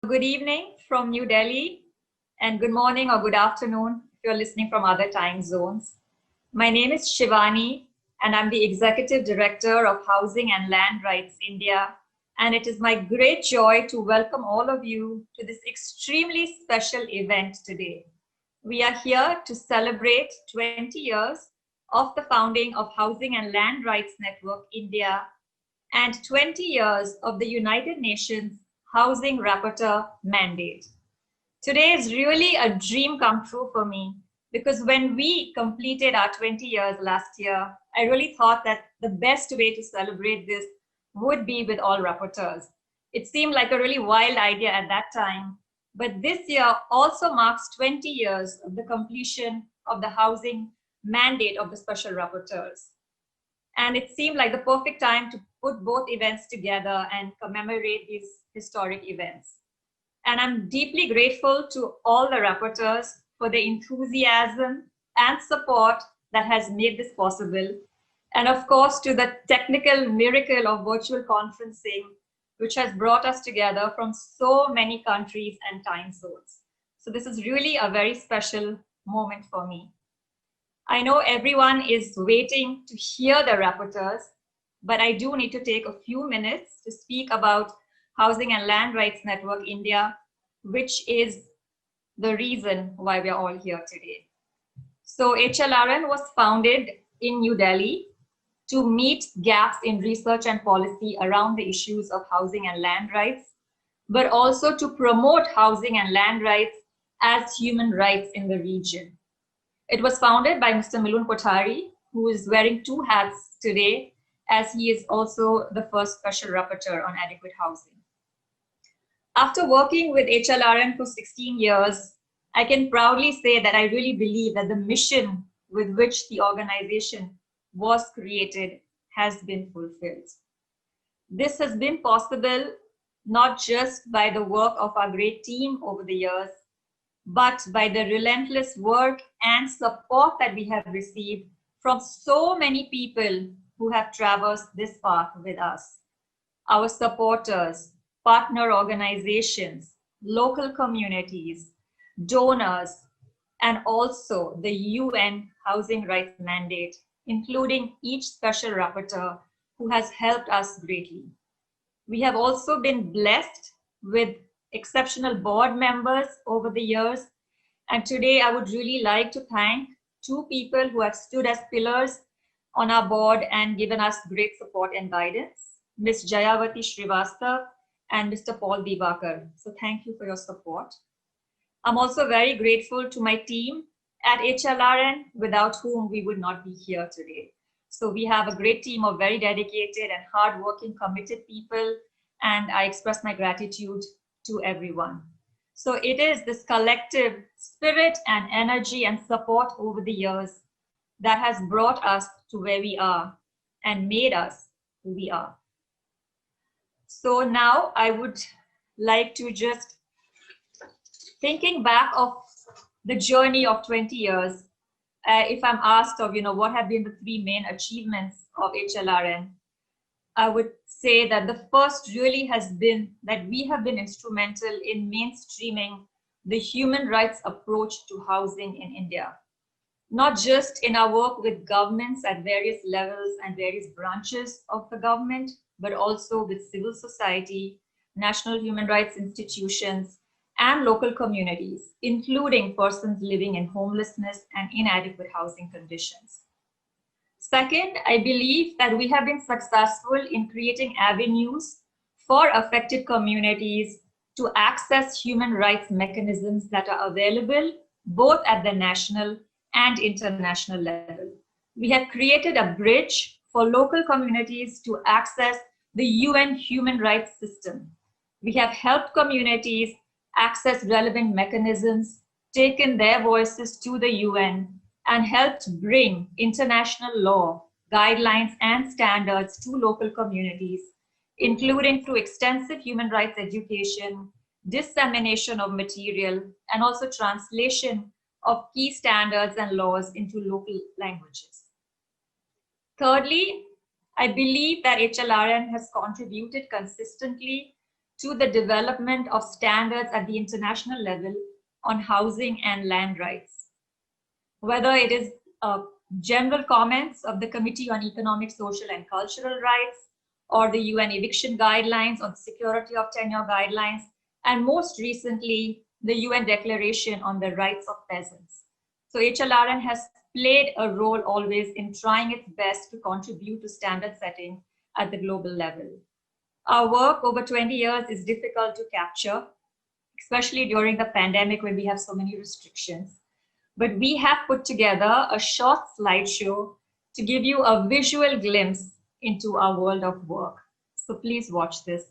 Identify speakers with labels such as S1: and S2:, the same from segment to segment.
S1: Good evening from New Delhi, and good morning or good afternoon if you're listening from other time zones. My name is Shivani, and I'm the Executive Director of Housing and Land Rights India. And it is my great joy to welcome all of you to this extremely special event today. We are here to celebrate 20 years of the founding of Housing and Land Rights Network India and 20 years of the United Nations Housing Rapporteur mandate. Today is really a dream come true for me because when we completed our 20 years last year, I really thought that the best way to celebrate this would be with all rapporteurs. It seemed like a really wild idea at that time, but this year also marks 20 years of the completion of the housing mandate of the Special Rapporteurs. And it seemed like the perfect time to put both events together and commemorate these historic events. And I'm deeply grateful to all the rapporteurs for their enthusiasm and support that has made this possible. And of course, to the technical miracle of virtual conferencing, which has brought us together from so many countries and time zones. So this is really a very special moment for me. I know everyone is waiting to hear the rapporteurs, but I do need to take a few minutes to speak about Housing and Land Rights Network India, which is the reason why we are all here today. So HLRN was founded in New Delhi to meet gaps in research and policy around the issues of housing and land rights, but also to promote housing and land rights as human rights in the region. It was founded by Mr. Milun Kothari, who is wearing two hats today, as he is also the first Special Rapporteur on adequate housing. After working with HLRN for 16 years, I can proudly say that I really believe that the mission with which the organization was created has been fulfilled. This has been possible not just by the work of our great team over the years, but by the relentless work and support that we have received from so many people who have traversed this path with us. Our supporters, partner organizations, local communities, donors, and also the UN Housing Rights Mandate, including each special rapporteur who has helped us greatly. We have also been blessed with exceptional board members over the years. And today I would really like to thank two people who have stood as pillars on our board and given us great support and guidance, Ms. Jayavati Srivastav and Mr. Paul Divakar. So thank you for your support. I'm also very grateful to my team at HLRN, without whom we would not be here today. So we have a great team of very dedicated and hardworking, committed people, and I express my gratitude to everyone. So it is this collective spirit and energy and support over the years that has brought us to where we are and made us who we are. So now I would like to just, thinking back of the journey of 20 years, if I'm asked of, what have been the three main achievements of HLRN, I would say that the first really has been that we have been instrumental in mainstreaming the human rights approach to housing in India. Not just in our work with governments at various levels and various branches of the government, but also with civil society, national human rights institutions, and local communities, including persons living in homelessness and inadequate housing conditions. Second, I believe that we have been successful in creating avenues for affected communities to access human rights mechanisms that are available both at the national and international level. We have created a bridge for local communities to access the UN human rights system. We have helped communities access relevant mechanisms, taken their voices to the UN, and helped bring international law, guidelines, and standards to local communities, including through extensive human rights education, dissemination of material, and also translation of key standards and laws into local languages. Thirdly, I believe that HLRN has contributed consistently to the development of standards at the international level on housing and land rights. Whether it is general comments of the Committee on Economic, Social and Cultural Rights, or the UN eviction guidelines on security of tenure guidelines, and most recently, the UN Declaration on the Rights of Peasants. So HLRN has played a role always in trying its best to contribute to standard setting at the global level. Our work over 20 years is difficult to capture, especially during the pandemic when we have so many restrictions. But we have put together a short slideshow to give you a visual glimpse into our world of work. So please watch this.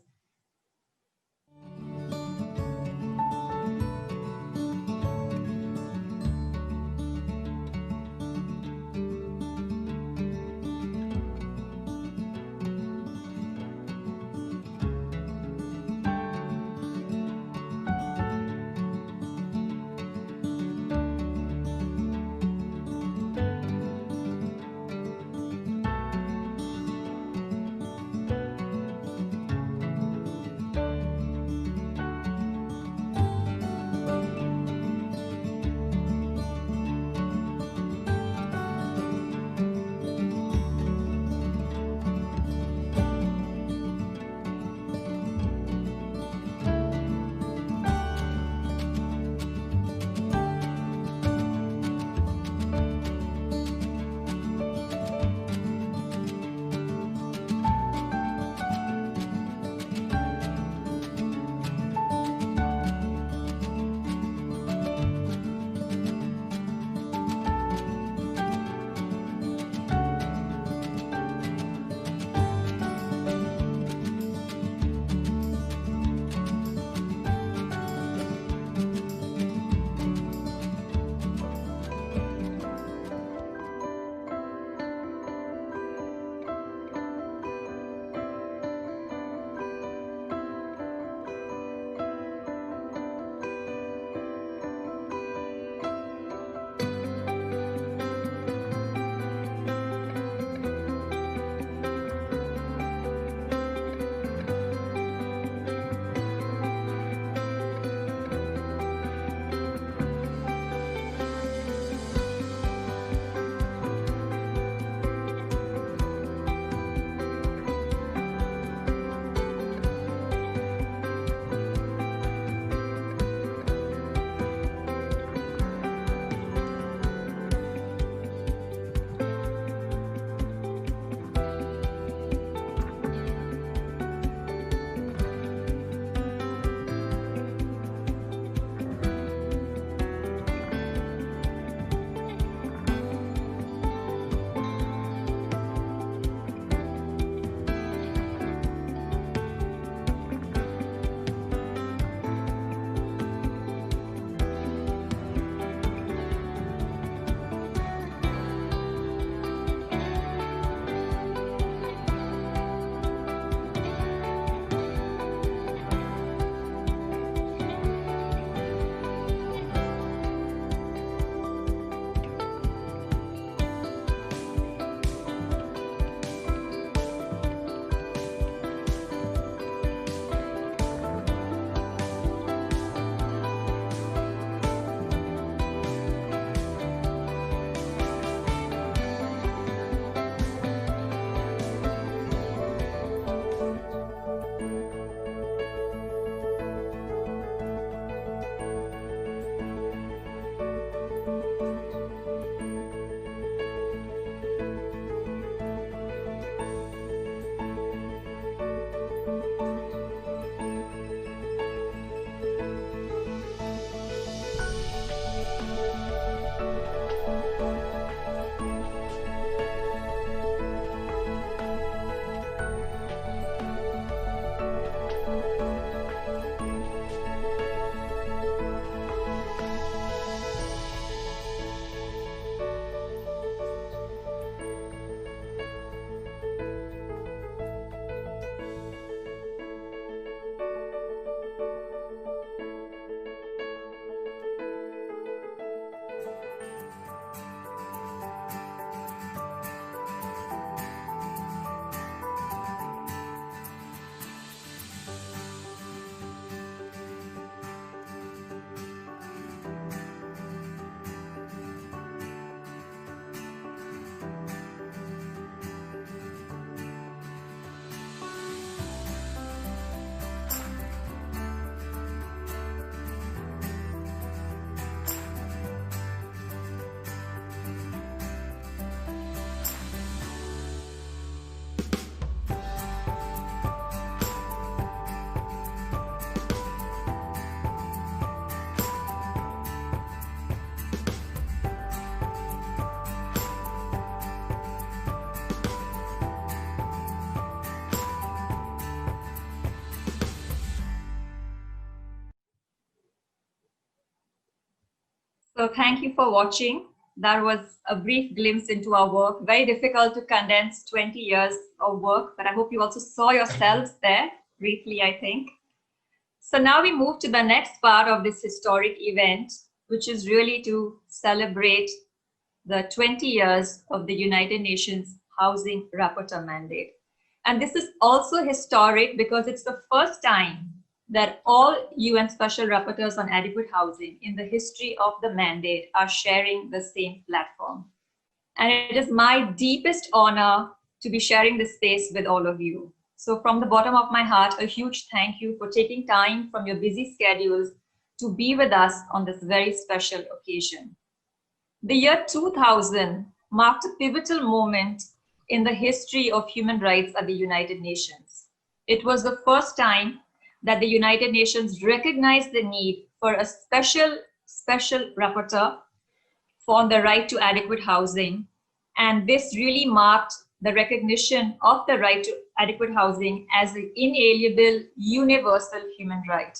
S1: So thank you for watching. That was a brief glimpse into our work. Very difficult to condense 20 years of work, but I hope you also saw yourselves there briefly, I think. So now we move to the next part of this historic event, which is really to celebrate the 20 years of the United Nations Housing Rapporteur mandate. And this is also historic because it's the first time that all UN Special Rapporteurs on adequate housing in the history of the mandate are sharing the same platform. And it is my deepest honor to be sharing this space with all of you. So from the bottom of my heart, a huge thank you for taking time from your busy schedules to be with us on this very special occasion. The year 2000 marked a pivotal moment in the history of human rights at the United Nations. It was the first time that the United Nations recognized the need for a special rapporteur for the right to adequate housing. And this really marked the recognition of the right to adequate housing as an inalienable, universal human right.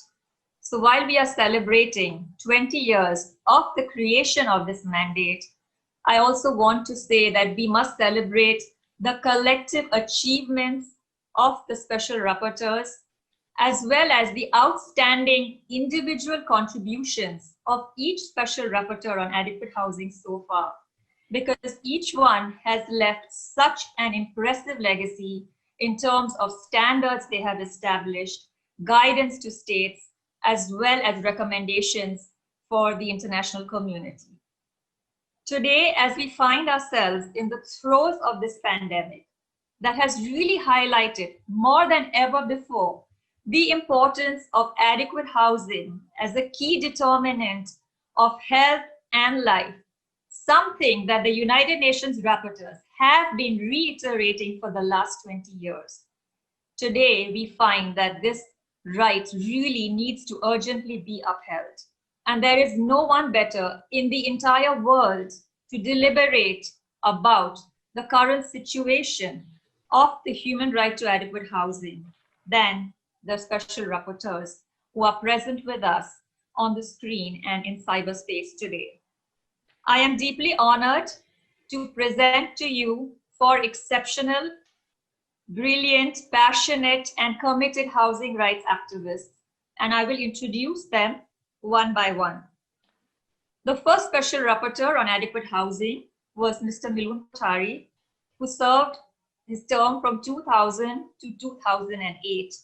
S1: So while we are celebrating 20 years of the creation of this mandate, I also want to say that we must celebrate the collective achievements of the special rapporteurs, as well as the outstanding individual contributions of each special rapporteur on adequate housing so far, because each one has left such an impressive legacy in terms of standards they have established, guidance to states, as well as recommendations for the international community. Today, as we find ourselves in the throes of this pandemic that has really highlighted more than ever before the importance of adequate housing as a key determinant of health and life, something that the United Nations rapporteurs have been reiterating for the last 20 years. Today, we find that this right really needs to urgently be upheld. And there is no one better in the entire world to deliberate about the current situation of the human right to adequate housing than the special rapporteurs who are present with us on the screen and in cyberspace today. I am deeply honored to present to you four exceptional, brilliant, passionate, and committed housing rights activists, and I will introduce them one by one. The first special rapporteur on adequate housing was Mr. Milun Kothari, who served his term from 2000 to 2008.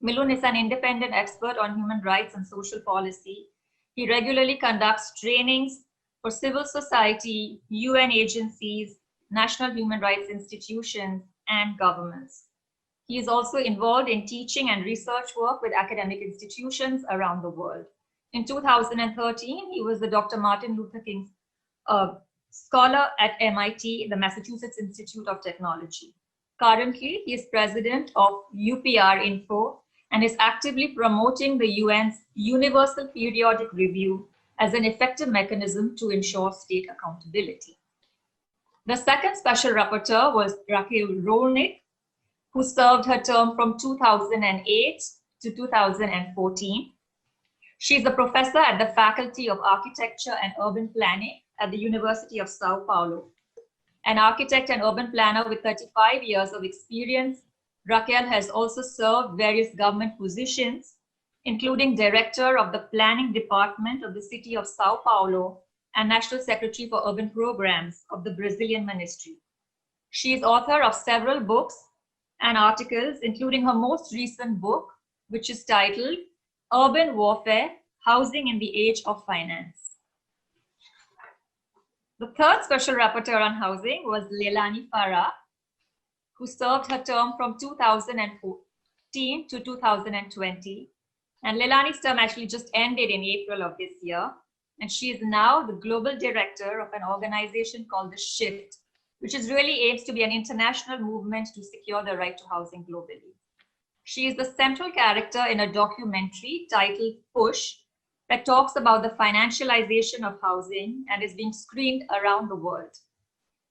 S1: Milun is an independent expert on human rights and social policy. He regularly conducts trainings for civil society, UN agencies, national human rights institutions, and governments. He is also involved in teaching and research work with academic institutions around the world. In 2013, he was the Dr. Martin Luther King Scholar at MIT, the Massachusetts Institute of Technology. Currently, he is president of UPR Info and is actively promoting the UN's Universal Periodic Review as an effective mechanism to ensure state accountability. The second special rapporteur was Raquel Rolnick, who served her term from 2008 to 2014. She is a professor at the Faculty of Architecture and Urban Planning at the University of Sao Paulo. An architect and urban planner with 35 years of experience, Raquel has also served various government positions, including Director of the Planning Department of the City of Sao Paulo and National Secretary for Urban Programs of the Brazilian Ministry. She is author of several books and articles, including her most recent book, which is titled Urban Warfare, Housing in the Age of Finance. The third special rapporteur on housing was Leilani Farah, who served her term from 2014 to 2020. And Leilani's term actually just ended in April of this year. And she is now the global director of an organization called The Shift, which is really aims to be an international movement to secure the right to housing globally. She is the central character in a documentary titled Push that talks about the financialization of housing and is being screened around the world.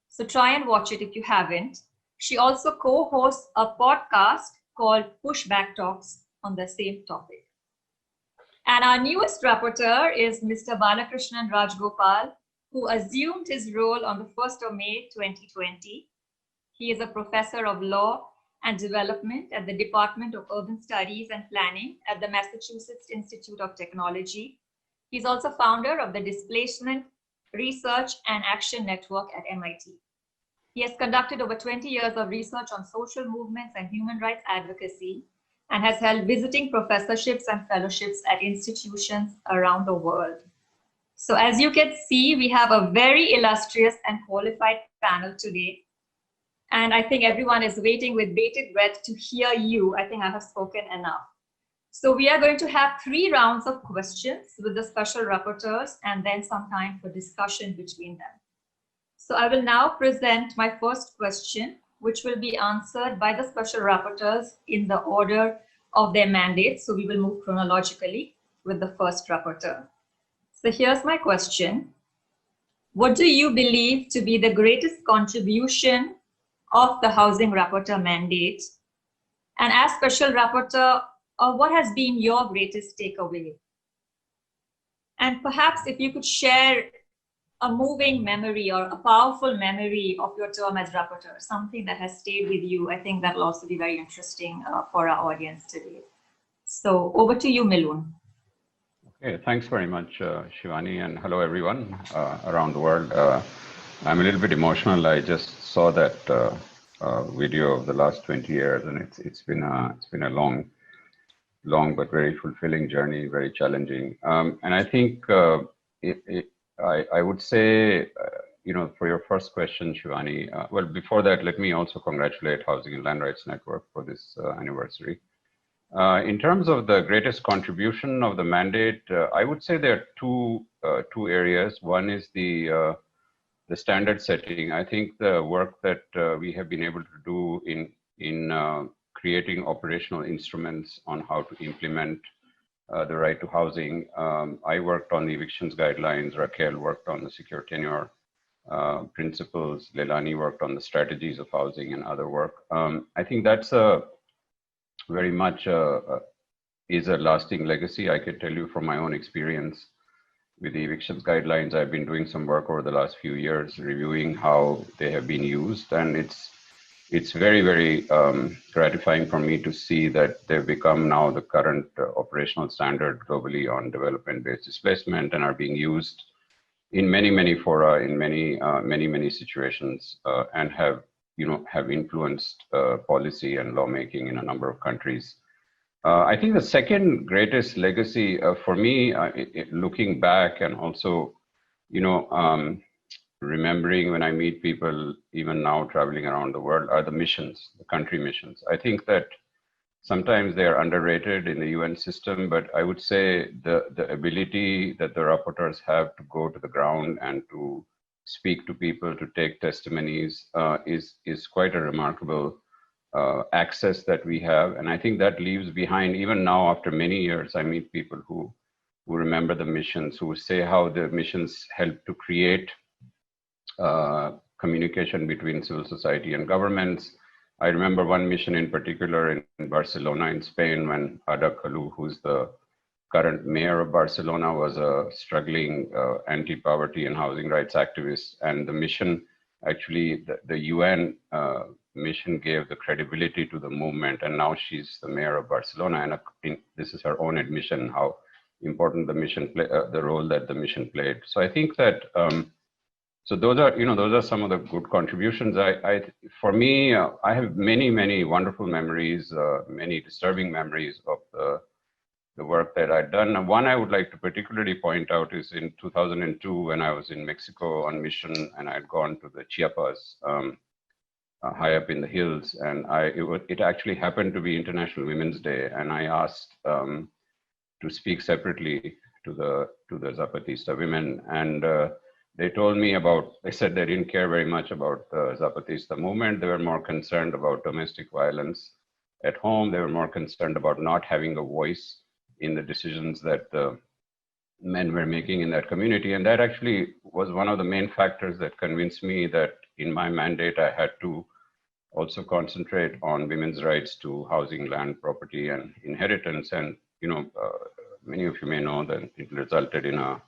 S1: So try and watch it if you haven't. She also co-hosts a podcast called Pushback Talks on the same topic. And our newest rapporteur is Mr. Balakrishnan Rajgopal, who assumed his role on the 1st of May 2020. He is a professor of law and development at the Department of Urban Studies and Planning at the Massachusetts Institute of Technology. He's also founder of the Displacement Research and Action Network at MIT. He has conducted over 20 years of research on social movements and human rights advocacy and has held visiting professorships and fellowships at institutions around the world. So as you can see, we have a very illustrious and qualified panel today. And I think everyone is waiting with bated breath to hear you. I think I have spoken enough. So we are going to have 3 rounds of questions with the special rapporteurs and then some time for discussion between them. So I will now present my first question, which will be answered by the special rapporteurs in the order of their mandates. So we will move chronologically with the first rapporteur. So here's my question. What do you believe to be the greatest contribution of the Housing Rapporteur mandate? And as special rapporteur, what has been your greatest takeaway? And perhaps if you could share a moving memory or a powerful memory of your term as rapporteur, something that has stayed with you, I think that will also be very interesting for our audience today. So over to you, Milun.
S2: Okay, thanks very much, Shivani, and hello everyone around the world. I'm a little bit emotional. I just saw that video of the last 20 years, and it's been a long but very fulfilling journey, very challenging. And I think I would say, for your first question, Shivani, well, before that, let me also congratulate Housing and Land Rights Network for this anniversary. In terms of the greatest contribution of the mandate, I would say there are two areas. One is the standard setting. I think the work that we have been able to do in creating operational instruments on how to implement the right to housing. I worked on the evictions guidelines. Raquel worked on the secure tenure principles. Leilani worked on the strategies of housing and other work. I think that's very much is a lasting legacy. I can tell you from my own experience with the evictions guidelines. I've been doing some work over the last few years, reviewing how they have been used, and it's very, very gratifying for me to see that they've become now the current operational standard globally on development-based displacement and are being used in many fora, in many situations, and have influenced policy and lawmaking in a number of countries. I think the second greatest legacy for me, looking back and also, remembering when I meet people, even now traveling around the world, are the missions, the country missions. I think that sometimes they are underrated in the UN system, but I would say the ability that the rapporteurs have to go to the ground and to speak to people, to take testimonies is quite a remarkable access that we have. And I think that leaves behind, even now after many years, I meet people who remember the missions, who say how the missions help to create communication between civil society and governments. I remember one mission in particular in Barcelona in Spain, when Ada Kalu, who's the current mayor of Barcelona, was a struggling anti-poverty and housing rights activist. And the mission, actually, the UN mission gave the credibility to the movement. And now she's the mayor of Barcelona. And this is her own admission, how important the mission the role that the mission played. So I think that, so those are some of the good contributions. For me, I have many wonderful memories, many disturbing memories of the work that I'd done. And one I would like to particularly point out is in 2002, when I was in Mexico on mission, and I'd gone to the Chiapas, high up in the hills, and it actually happened to be International Women's Day, and I asked to speak separately to the Zapatista women, and they told me they said they didn't care very much about the Zapatista movement. They were more concerned about domestic violence at home. They were more concerned about not having a voice in the decisions that the men were making in that community. And that actually was one of the main factors that convinced me that in my mandate, I had to also concentrate on women's rights to housing, land, property, and inheritance. And, many of you may know that it resulted in a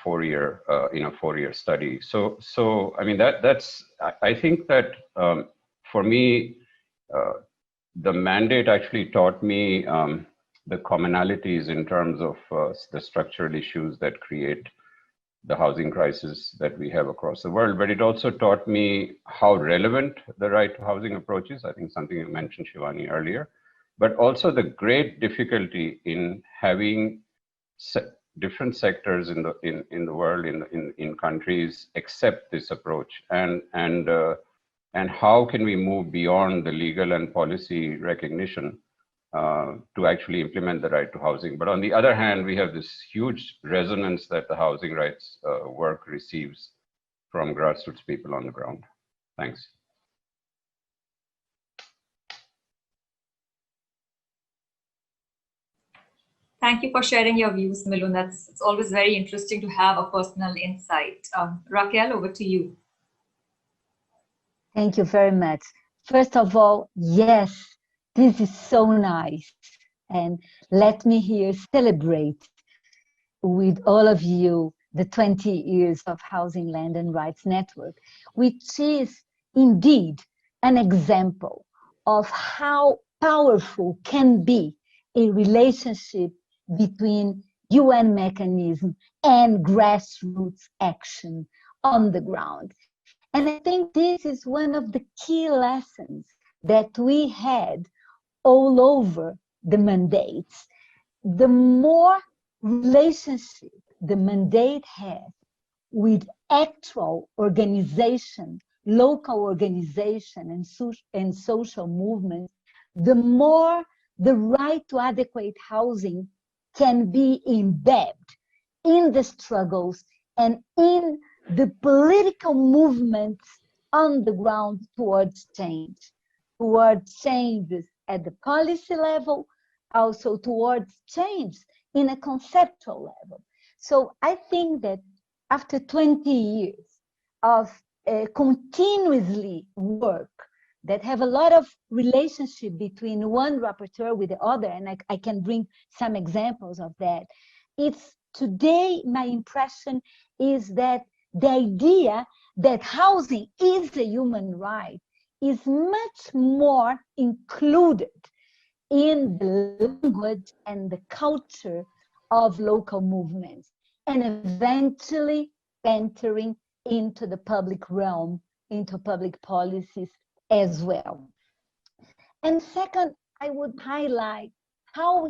S2: 4-year study. So I mean I think that for me, the mandate actually taught me the commonalities in terms of the structural issues that create the housing crisis that we have across the world. But it also taught me how relevant the right to housing approach is. I think something you mentioned, Shivani, earlier, but also the great difficulty in having different sectors in the world, in countries, accept this approach, and how can we move beyond the legal and policy recognition to actually implement the right to housing. But on the other hand, we have this huge resonance that the housing rights work receives from grassroots people on the ground. Thanks.
S1: Thank you for sharing your views, Milun. It's always very interesting to have a personal insight. Raquel, over to you.
S3: Thank you very much. First of all, yes, this is so nice. And let me here celebrate with all of you the 20 years of Housing, Land and Rights Network, which is indeed an example of how powerful can be a relationship between UN mechanism and grassroots action on the ground. And I think this is one of the key lessons that we had all over the mandates. The more relationship the mandate has with actual organization, local organization and social movements, the more the right to adequate housing can be embedded in the struggles and in the political movements on the ground towards changes at the policy level, also towards change in a conceptual level. So I think that after 20 years of continuously work that have a lot of relationship between one rapporteur with the other, and I can bring some examples of that. It's today, my impression is that the idea that housing is a human right is much more included in the language and the culture of local movements, and eventually entering into the public realm, into public policies as well. And second, I would highlight how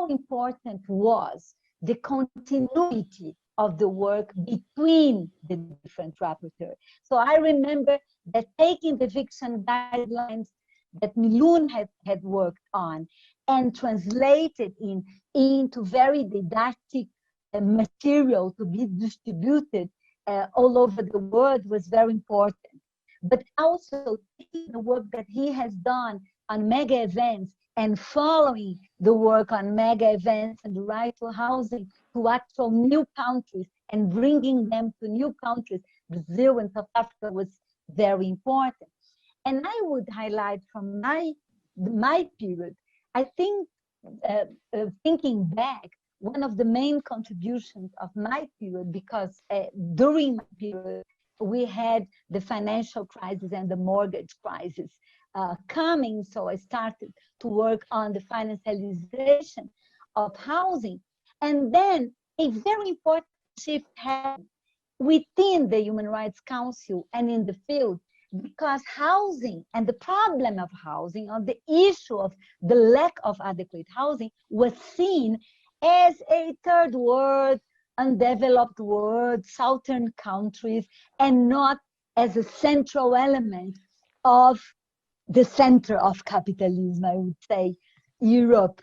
S3: important was the continuity of the work between the different rapporteurs. So I remember that taking the eviction guidelines that Milun had worked on and translated into very didactic material to be distributed all over the world was very important. But also the work that he has done on mega events and following the work on mega events and the right to housing to actual new countries and bringing them to new countries, Brazil and South Africa, was very important. And I would highlight from my period, I think, thinking back, one of the main contributions of my period, because during my period, we had the financial crisis and the mortgage crisis coming. So I started to work on the financialization of housing. And then a very important shift happened within the Human Rights Council and in the field, because housing and the problem of housing, or the issue of the lack of adequate housing, was seen as a third world, undeveloped world, southern countries, and not as a central element of the center of capitalism, I would say, Europe,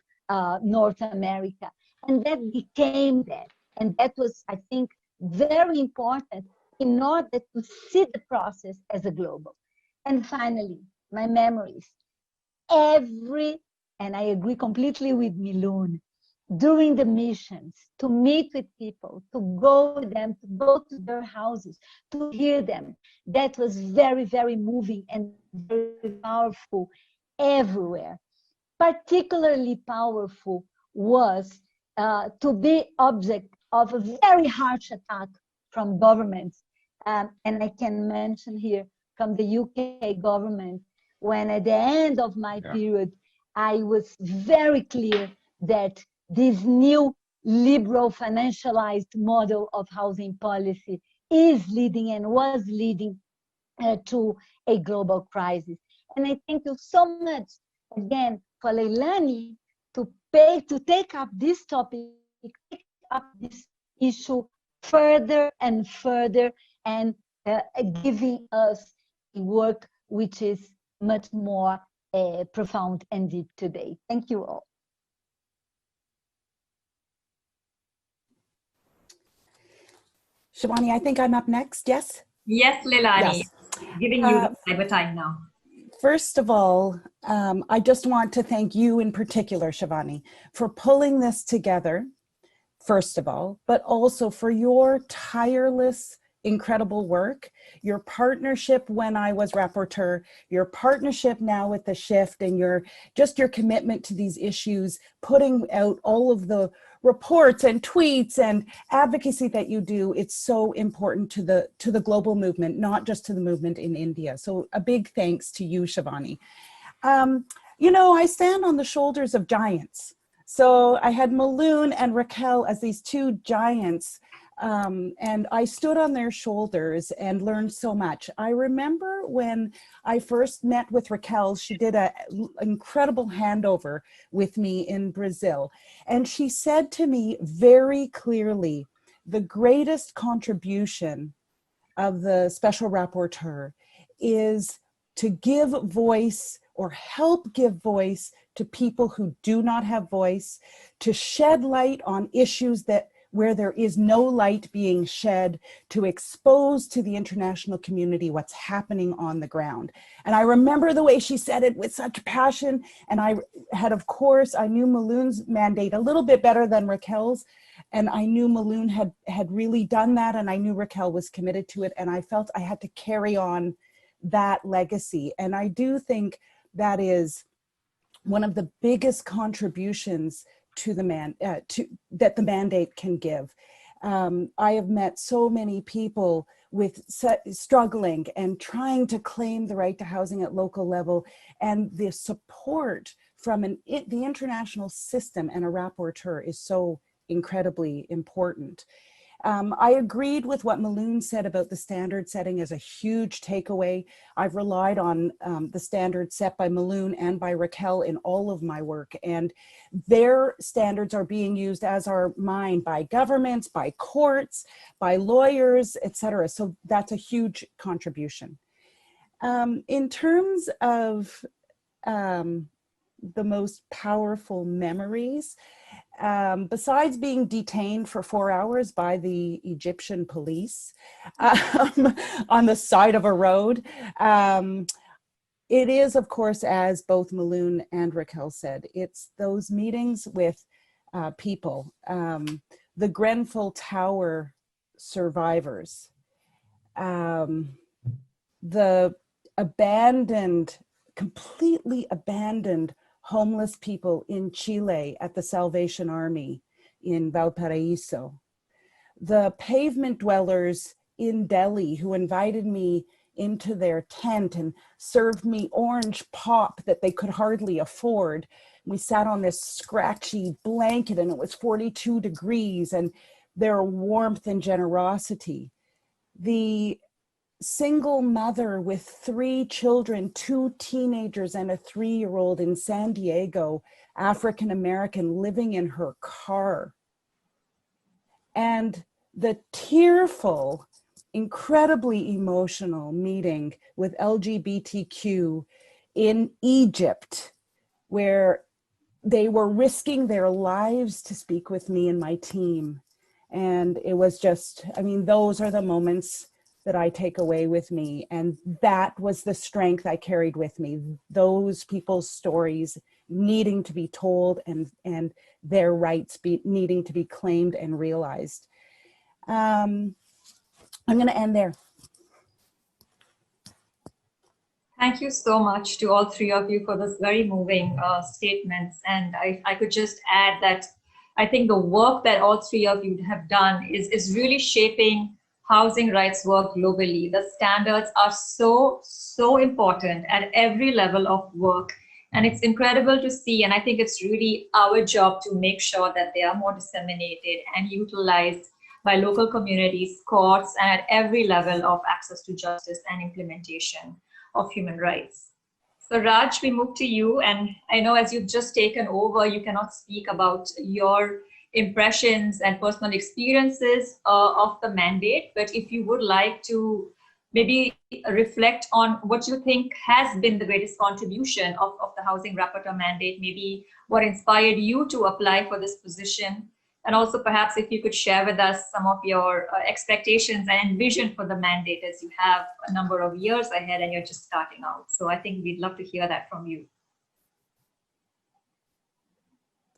S3: North America. And that became that. And that was, I think, very important in order to see the process as a global. And finally, my memories. And I agree completely with Milun, during the missions, to meet with people, to go with them, to go to their houses, to hear them. That was very, very moving and very powerful everywhere. Particularly powerful was to be object of a very harsh attack from governments. And I can mention here from the UK government, when at the end of my period, I was very clear that this new liberal financialized model of housing policy is leading and was leading to a global crisis. And I thank you so much again for Leilani to take up this topic, take up this issue further and further, and giving us a work which is much more profound and deep today. Thank you all.
S4: Shivani, I think I'm up next, yes?
S1: Yes, Leilani.
S4: Yes.
S1: Giving you the cyber time now.
S4: First of all, I just want to thank you in particular, Shivani, for pulling this together, first of all, but also for your tireless, incredible work, your partnership when I was rapporteur, your partnership now with the shift, and your commitment to these issues, putting out all of the reports and tweets and advocacy that you do. It's so important to the global movement, not just to the movement in India. So a big thanks to you, Shivani. You know, I stand on the shoulders of giants. So I had Maloon and Raquel as these two giants, and I stood on their shoulders and learned so much. I remember when I first met with Raquel, she did an incredible handover with me in Brazil. And she said to me very clearly, the greatest contribution of the Special Rapporteur is to give voice or help give voice to people who do not have voice, to shed light on issues where there is no light being shed, to expose to the international community what's happening on the ground. And I remember the way she said it with such passion. And I had, of course, I knew Maloon's mandate a little bit better than Raquel's. And I knew Maloon had really done that. And I knew Raquel was committed to it. And I felt I had to carry on that legacy. And I do think that is one of the biggest contributions to the that the mandate can give. I have met so many people with struggling and trying to claim the right to housing at local level, and the support from the international system and a rapporteur is so incredibly important. I agreed with what Maloon said about the standard setting as a huge takeaway. I've relied on the standards set by Maloon and by Raquel in all of my work, and their standards are being used, as are mine, by governments, by courts, by lawyers, etc. So that's a huge contribution. In terms of the most powerful memories, besides being detained for 4 hours by the Egyptian police on the side of a road, it is, of course, as both Maloon and Raquel said, it's those meetings with people, the Grenfell Tower survivors, the completely abandoned homeless people in Chile at the Salvation Army in Valparaiso, the pavement dwellers in Delhi who invited me into their tent and served me orange pop that they could hardly afford. We sat on this scratchy blanket and it was 42 degrees, and their warmth and generosity. The single mother with 3 children, 2 teenagers and a 3-year-old in San Diego, African-American, living in her car. And the tearful, incredibly emotional meeting with LGBTQ in Egypt, where they were risking their lives to speak with me and my team. And it was just, I mean, those are the moments that I take away with me. And that was the strength I carried with me. Those people's stories needing to be told and their rights needing to be claimed and realized. I'm going to end there.
S1: Thank you so much to all 3 of you for this very moving statements. And I could just add that I think the work that all three of you have done is really shaping housing rights work globally. The standards are so important at every level of work. And it's incredible to see. And I think it's really our job to make sure that they are more disseminated and utilized by local communities, courts, and at every level of access to justice and implementation of human rights. So Raj, we move to you. And I know as you've just taken over, you cannot speak about your impressions and personal experiences of the mandate. But if you would like to maybe reflect on what you think has been the greatest contribution of the Housing Rapporteur mandate, maybe what inspired you to apply for this position, and also perhaps if you could share with us some of your expectations and vision for the mandate as you have a number of years ahead and you're just starting out. So I think we'd love to hear that from you.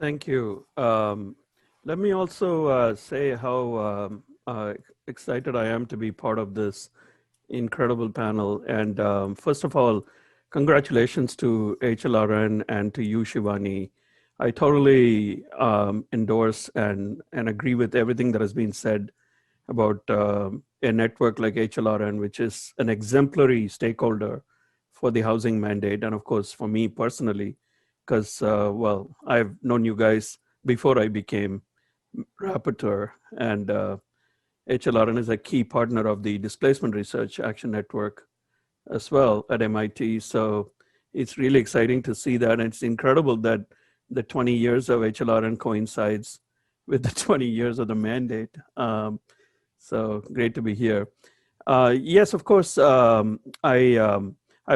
S5: Thank you. Let me also say how excited I am to be part of this incredible panel. And first of all, congratulations to HLRN and to you, Shivani. I totally endorse and agree with everything that has been said about a network like HLRN, which is an exemplary stakeholder for the housing mandate. And of course, for me personally, because, well, I've known you guys before I became rapporteur, and HLRN is a key partner of the Displacement Research Action Network as well at MIT. So it's really exciting to see that. And it's incredible that the 20 years of HLRN coincides with the 20 years of the mandate. So great to be here. Yes, of course, I've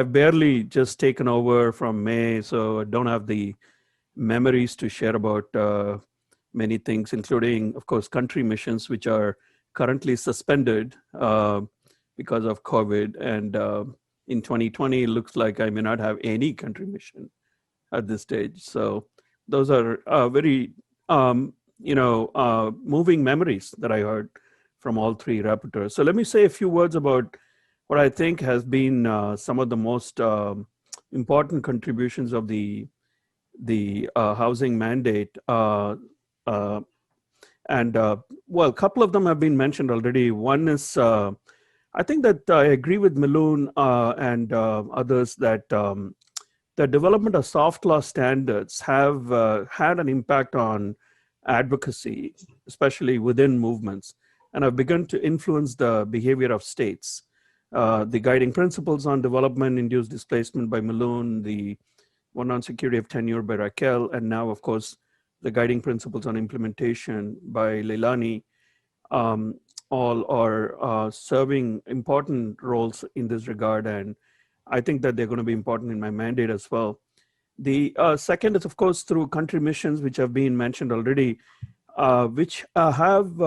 S5: barely just taken over from May, so I don't have the memories to share about many things, including, of course, country missions, which are currently suspended because of COVID. And in 2020, it looks like I may not have any country mission at this stage. So those are very, moving memories that I heard from all three rapporteurs. So let me say a few words about what I think has been some of the most important contributions of the housing mandate. Well, a couple of them have been mentioned already. One is, I think that I agree with Miloon and others that the development of soft law standards have had an impact on advocacy, especially within movements, and have begun to influence the behavior of states. The guiding principles on development-induced displacement by Miloon, the one on security of tenure by Raquel, and now, of course, the guiding principles on implementation by Leilani, all are serving important roles in this regard. And I think that they're going to be important in my mandate as well. The second is, of course, through country missions, which have been mentioned already, which have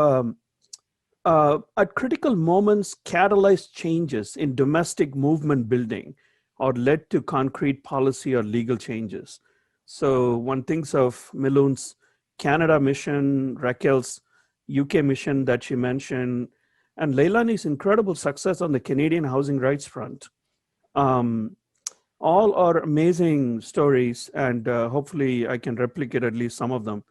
S5: at critical moments catalyzed changes in domestic movement building or led to concrete policy or legal changes. So one thinks of Miloon's Canada mission, Raquel's UK mission that she mentioned, and Leilani's incredible success on the Canadian housing rights front. All are amazing stories, and hopefully I can replicate at least some of them.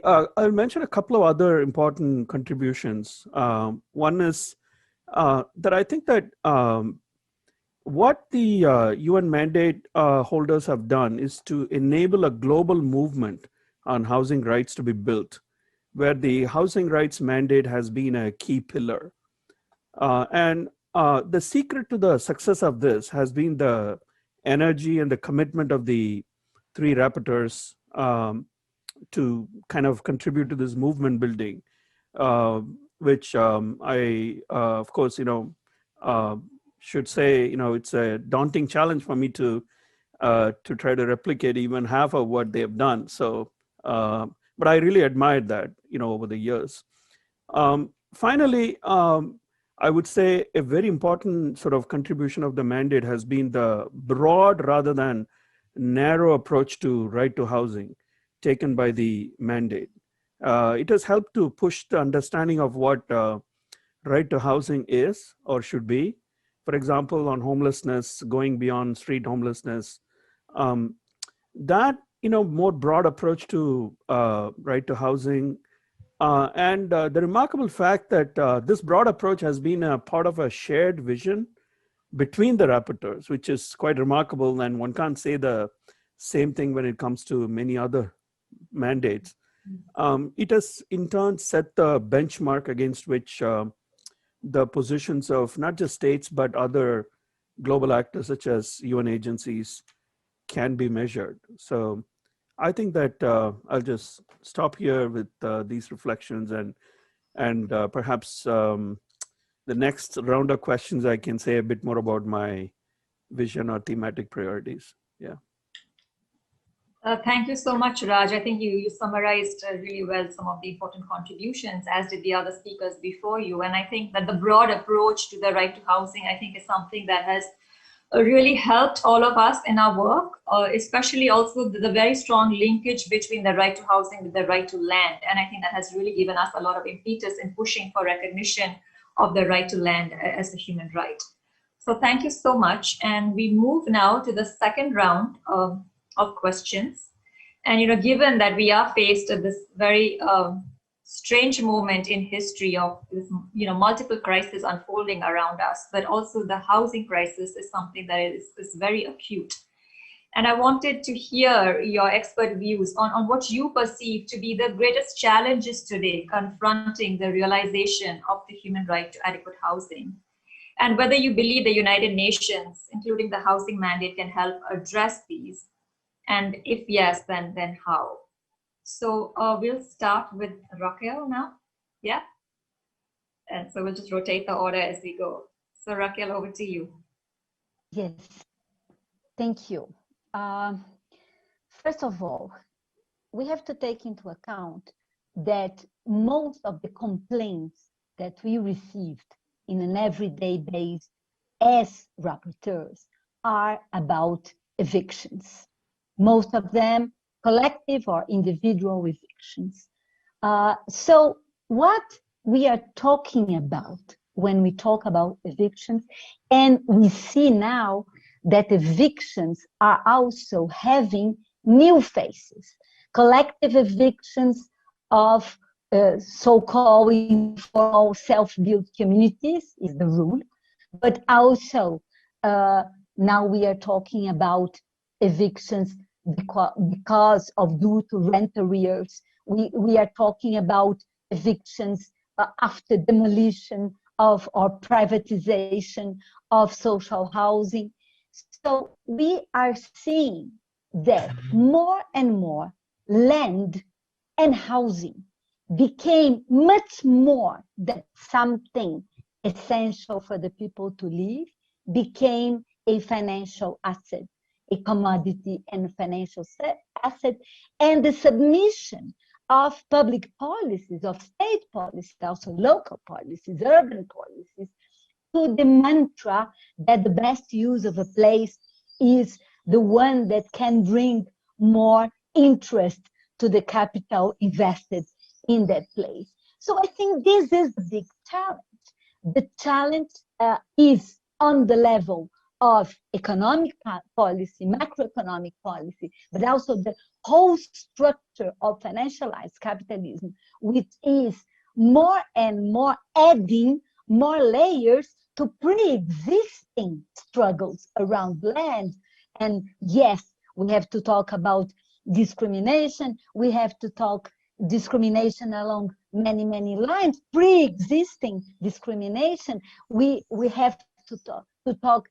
S5: I'll mention a couple of other important contributions. One is that I think that what the UN mandate holders have done is to enable a global movement on housing rights to be built, where the housing rights mandate has been a key pillar. And the secret to the success of this has been the energy and the commitment of the three rapporteurs to kind of contribute to this movement building, which I, of course, should say, it's a daunting challenge for me to try to replicate even half of what they have done. So, but I really admired that, over the years. Finally, I would say a very important sort of contribution of the mandate has been the broad rather than narrow approach to right to housing taken by the mandate. It has helped to push the understanding of what right to housing is or should be. For example, on homelessness, going beyond street homelessness, that more broad approach to right to housing. And the remarkable fact that this broad approach has been a part of a shared vision between the rapporteurs, which is quite remarkable. And one can't say the same thing when it comes to many other mandates. It has in turn set the benchmark against which the positions of not just states, but other global actors such as UN agencies can be measured. So I think that I'll just stop here with these reflections, and perhaps the next round of questions I can say a bit more about my vision or thematic priorities. Yeah.
S1: Thank you so much, Raj. I think you summarized really well some of the important contributions, as did the other speakers before you. And I think that the broad approach to the right to housing, I think, is something that has really helped all of us in our work, especially also the very strong linkage between the right to housing with the right to land. And I think that has really given us a lot of impetus in pushing for recognition of the right to land as a human right. So thank you so much. And we move now to the second round of questions. And given that we are faced at this very strange moment in history of this, multiple crises unfolding around us, but also the housing crisis is something that is very acute. And I wanted to hear your expert views on what you perceive to be the greatest challenges today confronting the realization of the human right to adequate housing, and whether you believe the United Nations, including the housing mandate, can help address these. And if yes, then how? So we'll start with Raquel now. Yeah. And so we'll just rotate the order as we go. So Raquel, over to you.
S3: Yes, thank you. First of all, we have to take into account that most of the complaints that we received in an everyday basis as rapporteurs are about evictions. Most of them collective or individual evictions. So what we are talking about when we talk about evictions, and we see now that evictions are also having new faces, collective evictions of so-called informal self-built communities is the rule, but also now we are talking about evictions because of due to rent arrears. We are talking about evictions after demolition of or privatization of social housing. So we are seeing that more and more land and housing became much more than something essential for the people to live, became a financial asset, a commodity and financial asset, and the submission of public policies, of state policies, also local policies, urban policies, to the mantra that the best use of a place is the one that can bring more interest to the capital invested in that place. So I think this is the big challenge. The challenge is on the level of economic policy, macroeconomic policy, but also the whole structure of financialized capitalism, which is more and more adding more layers to pre-existing struggles around land. And yes, we have to talk about discrimination. We have to talk discrimination along many, many lines, pre-existing discrimination. We have to talk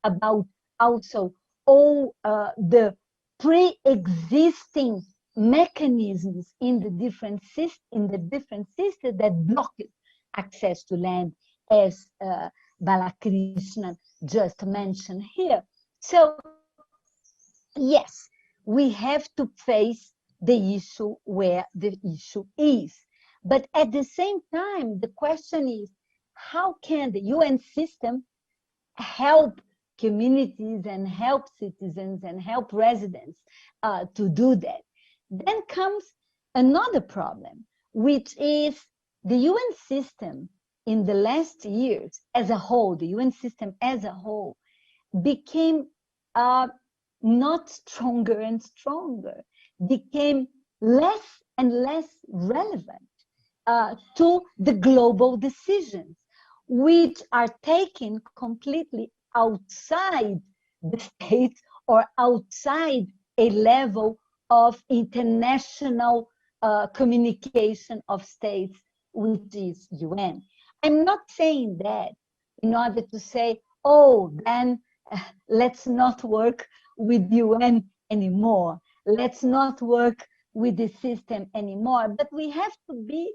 S3: about also all the pre-existing mechanisms in the different systems that block access to land, as Balakrishnan just mentioned here. So yes, we have to face the issue where the issue is. But at the same time, the question is, how can the UN system help communities and help citizens and help residents to do that? Then comes another problem, which is the UN system in the last years as a whole, the UN system as a whole became not stronger and stronger, became less and less relevant to the global decisions, which are taken completely outside the states or outside a level of international communication of states, which is UN. I'm not saying that in order to say, oh, then let's not work with UN anymore. Let's not work with the system anymore. But we have to be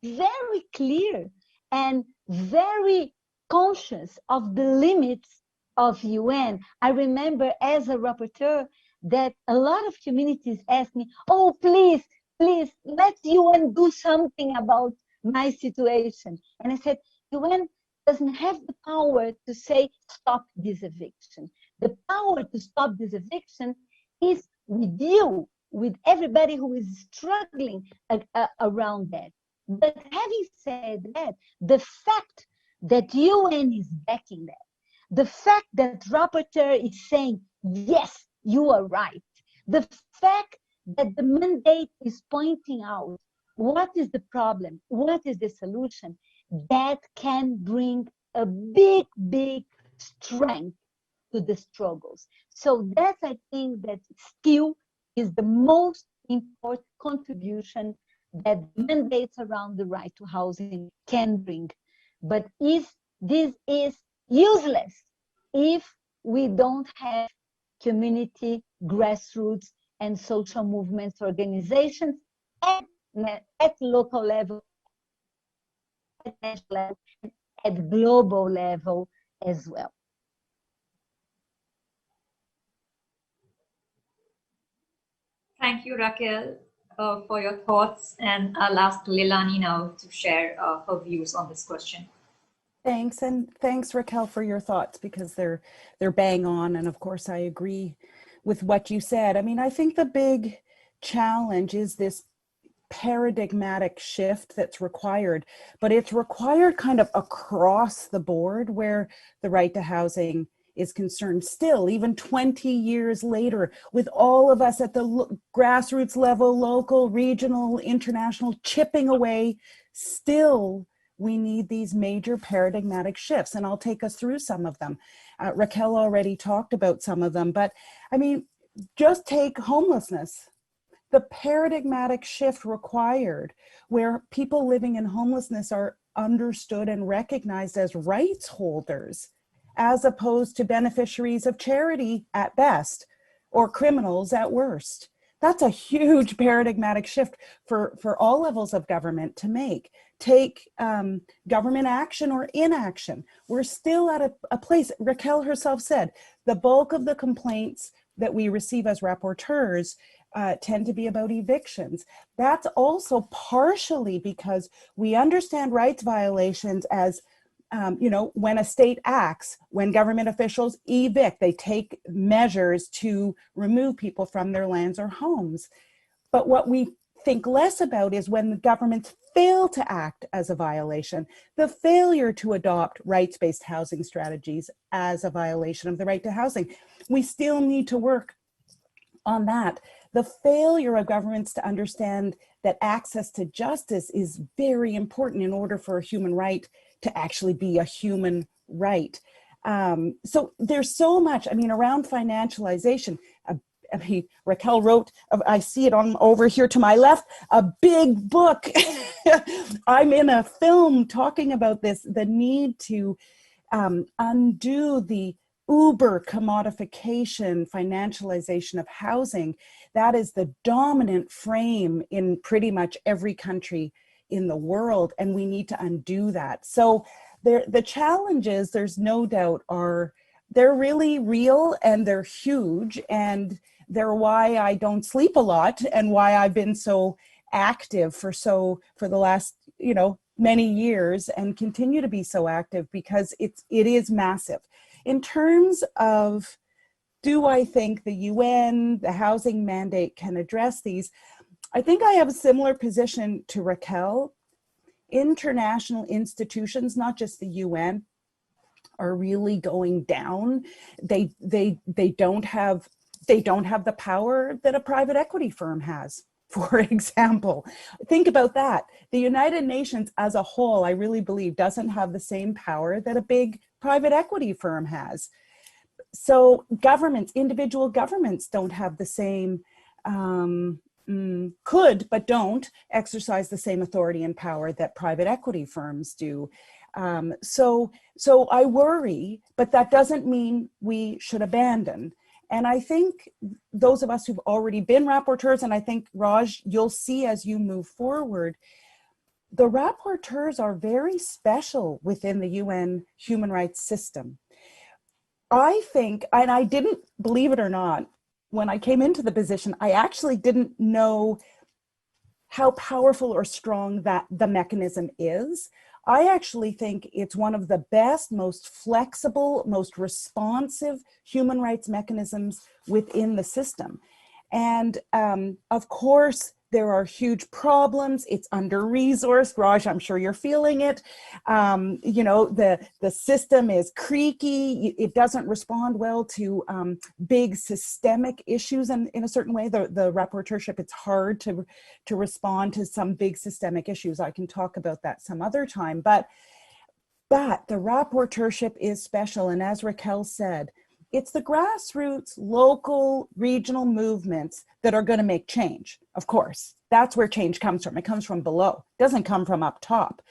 S3: very clear and very conscious of the limits of UN. I remember as a rapporteur that a lot of communities asked me, oh, please, let UN do something about my situation. And I said, UN doesn't have the power to say, stop this eviction. The power to stop this eviction is with you, with everybody who is struggling around that. But having said that, the fact that UN is backing that, the fact that Rapporteur is saying, yes, you are right, the fact that the mandate is pointing out what is the problem, what is the solution, that can bring a big, big strength to the struggles. So that, I think, that still is the most important contribution that mandates around the right to housing can bring. But this is useless if we don't have community, grassroots, and social movements, organizations at local level, at national level, at global level as well.
S1: Thank you, Raquel, for your thoughts. And I'll ask Leilani now to share her views on this question.
S4: Thanks, and thanks, Raquel, for your thoughts, because they're bang on. And of course, I agree with what you said. I mean, I think the big challenge is this paradigmatic shift that's required, but it's required kind of across the board where the right to housing is concerned. Still, even 20 years later, with all of us at the grassroots level, local, regional, international, chipping away, still we need these major paradigmatic shifts. And I'll take us through some of them. Raquel already talked about some of them, but I mean, just take homelessness. The paradigmatic shift required where people living in homelessness are understood and recognized as rights holders, as opposed to beneficiaries of charity at best, or criminals at worst. That's a huge paradigmatic shift for all levels of government to make. Take government action or inaction. We're still at a place, Raquel herself said, the bulk of the complaints that we receive as rapporteurs tend to be about evictions. That's also partially because we understand rights violations as, when a state acts, when government officials evict, they take measures to remove people from their lands or homes. But what we think less about is when the governments fail to act as a violation, the failure to adopt rights-based housing strategies as a violation of the right to housing. We still need to work on that. The failure of governments to understand that access to justice is very important in order for a human right to actually be a human right. So there's so much, around financialization. Raquel wrote, I see it on over here to my left, a big book. I'm in a film talking about this, the need to undo the uber commodification, financialization of housing. That is the dominant frame in pretty much every country in the world, and we need to undo that. So the challenges, there's no doubt, they're really real and they're huge, and they're why I don't sleep a lot and why I've been so active for the last many years and continue to be so active, because it is massive. In terms of, do I think the UN, the housing mandate can address these? I think I have a similar position to Raquel. International institutions, not just the UN, are really going down. They don't have They don't have the power that a private equity firm has, for example. Think about that. The United Nations as a whole, I really believe, doesn't have the same power that a big private equity firm has. So governments, individual governments don't have the same, could but don't exercise the same authority and power that private equity firms do. So I worry, but that doesn't mean we should abandon. And I think those of us who've already been rapporteurs, and I think, Raj, you'll see as you move forward, the rapporteurs are very special within the UN human rights system. I think, and I didn't, believe it or not, when I came into the position, I actually didn't know how powerful or strong that the mechanism is. I actually think it's one of the best, most flexible, most responsive human rights mechanisms within the system. And of course, there are huge problems. It's under-resourced. Raj, I'm sure you're feeling it. You know, the system is creaky. It doesn't respond well to big systemic issues. And in a certain way, the rapporteurship, it's hard to respond to some big systemic issues. I can talk about that some other time. But the rapporteurship is special. And as Raquel said, it's the grassroots, local, regional movements that are going to make change. Of course, that's where change comes from. It comes from below. It doesn't come from up top.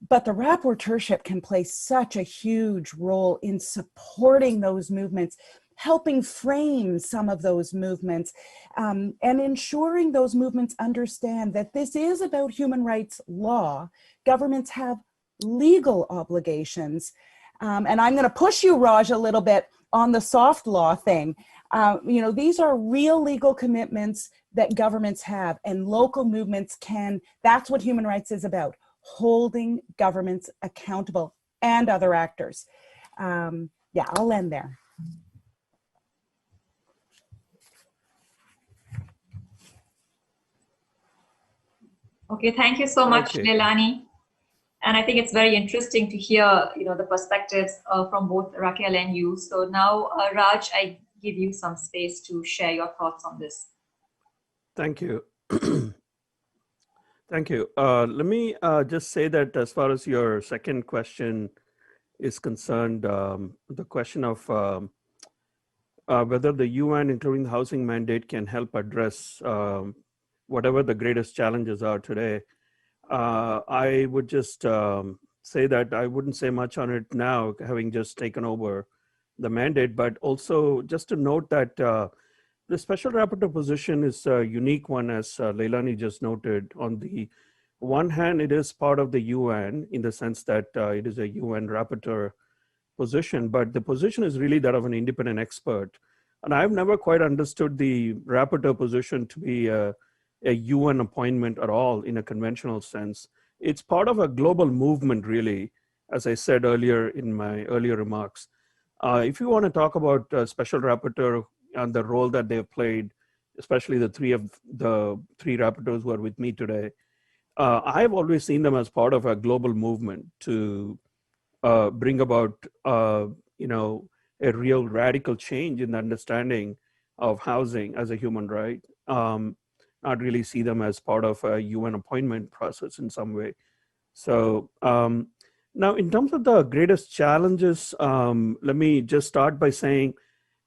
S4: But the rapporteurship can play such a huge role in supporting those movements, helping frame some of those movements, and ensuring those movements understand that this is about human rights law. Governments have legal obligations. And I'm going to push you, Raj, a little bit on the soft law thing. You know, these are real legal commitments that governments have, and local movements can, that's what human rights is about, holding governments accountable and other actors. Yeah, I'll end there.
S1: Okay, thank you so much, Leilani. And I think it's very interesting to hear, you know, the perspectives from both Raquel and you. So now, Raj, I give you some space to share your thoughts on this.
S5: Thank you. Thank you. Let me just say that as far as your second question is concerned, the question of whether the UN, including the housing mandate, can help address whatever the greatest challenges are today. I would just say that I wouldn't say much on it now, having just taken over the mandate, but also just to note that the special rapporteur position is a unique one, as Leilani just noted. On the one hand, it is part of the UN in the sense that it is a UN rapporteur position, but the position is really that of an independent expert. And I've never quite understood the rapporteur position to be a UN appointment at all in a conventional sense. It's part of a global movement, really, as I said earlier in my earlier remarks. If you want to talk about special rapporteur and the role that they've played, especially the three rapporteurs who are with me today, I've always seen them as part of a global movement to bring about, you know, a real radical change in the understanding of housing as a human right. Not really see them as part of a UN appointment process in some way. So now in terms of the greatest challenges, let me just start by saying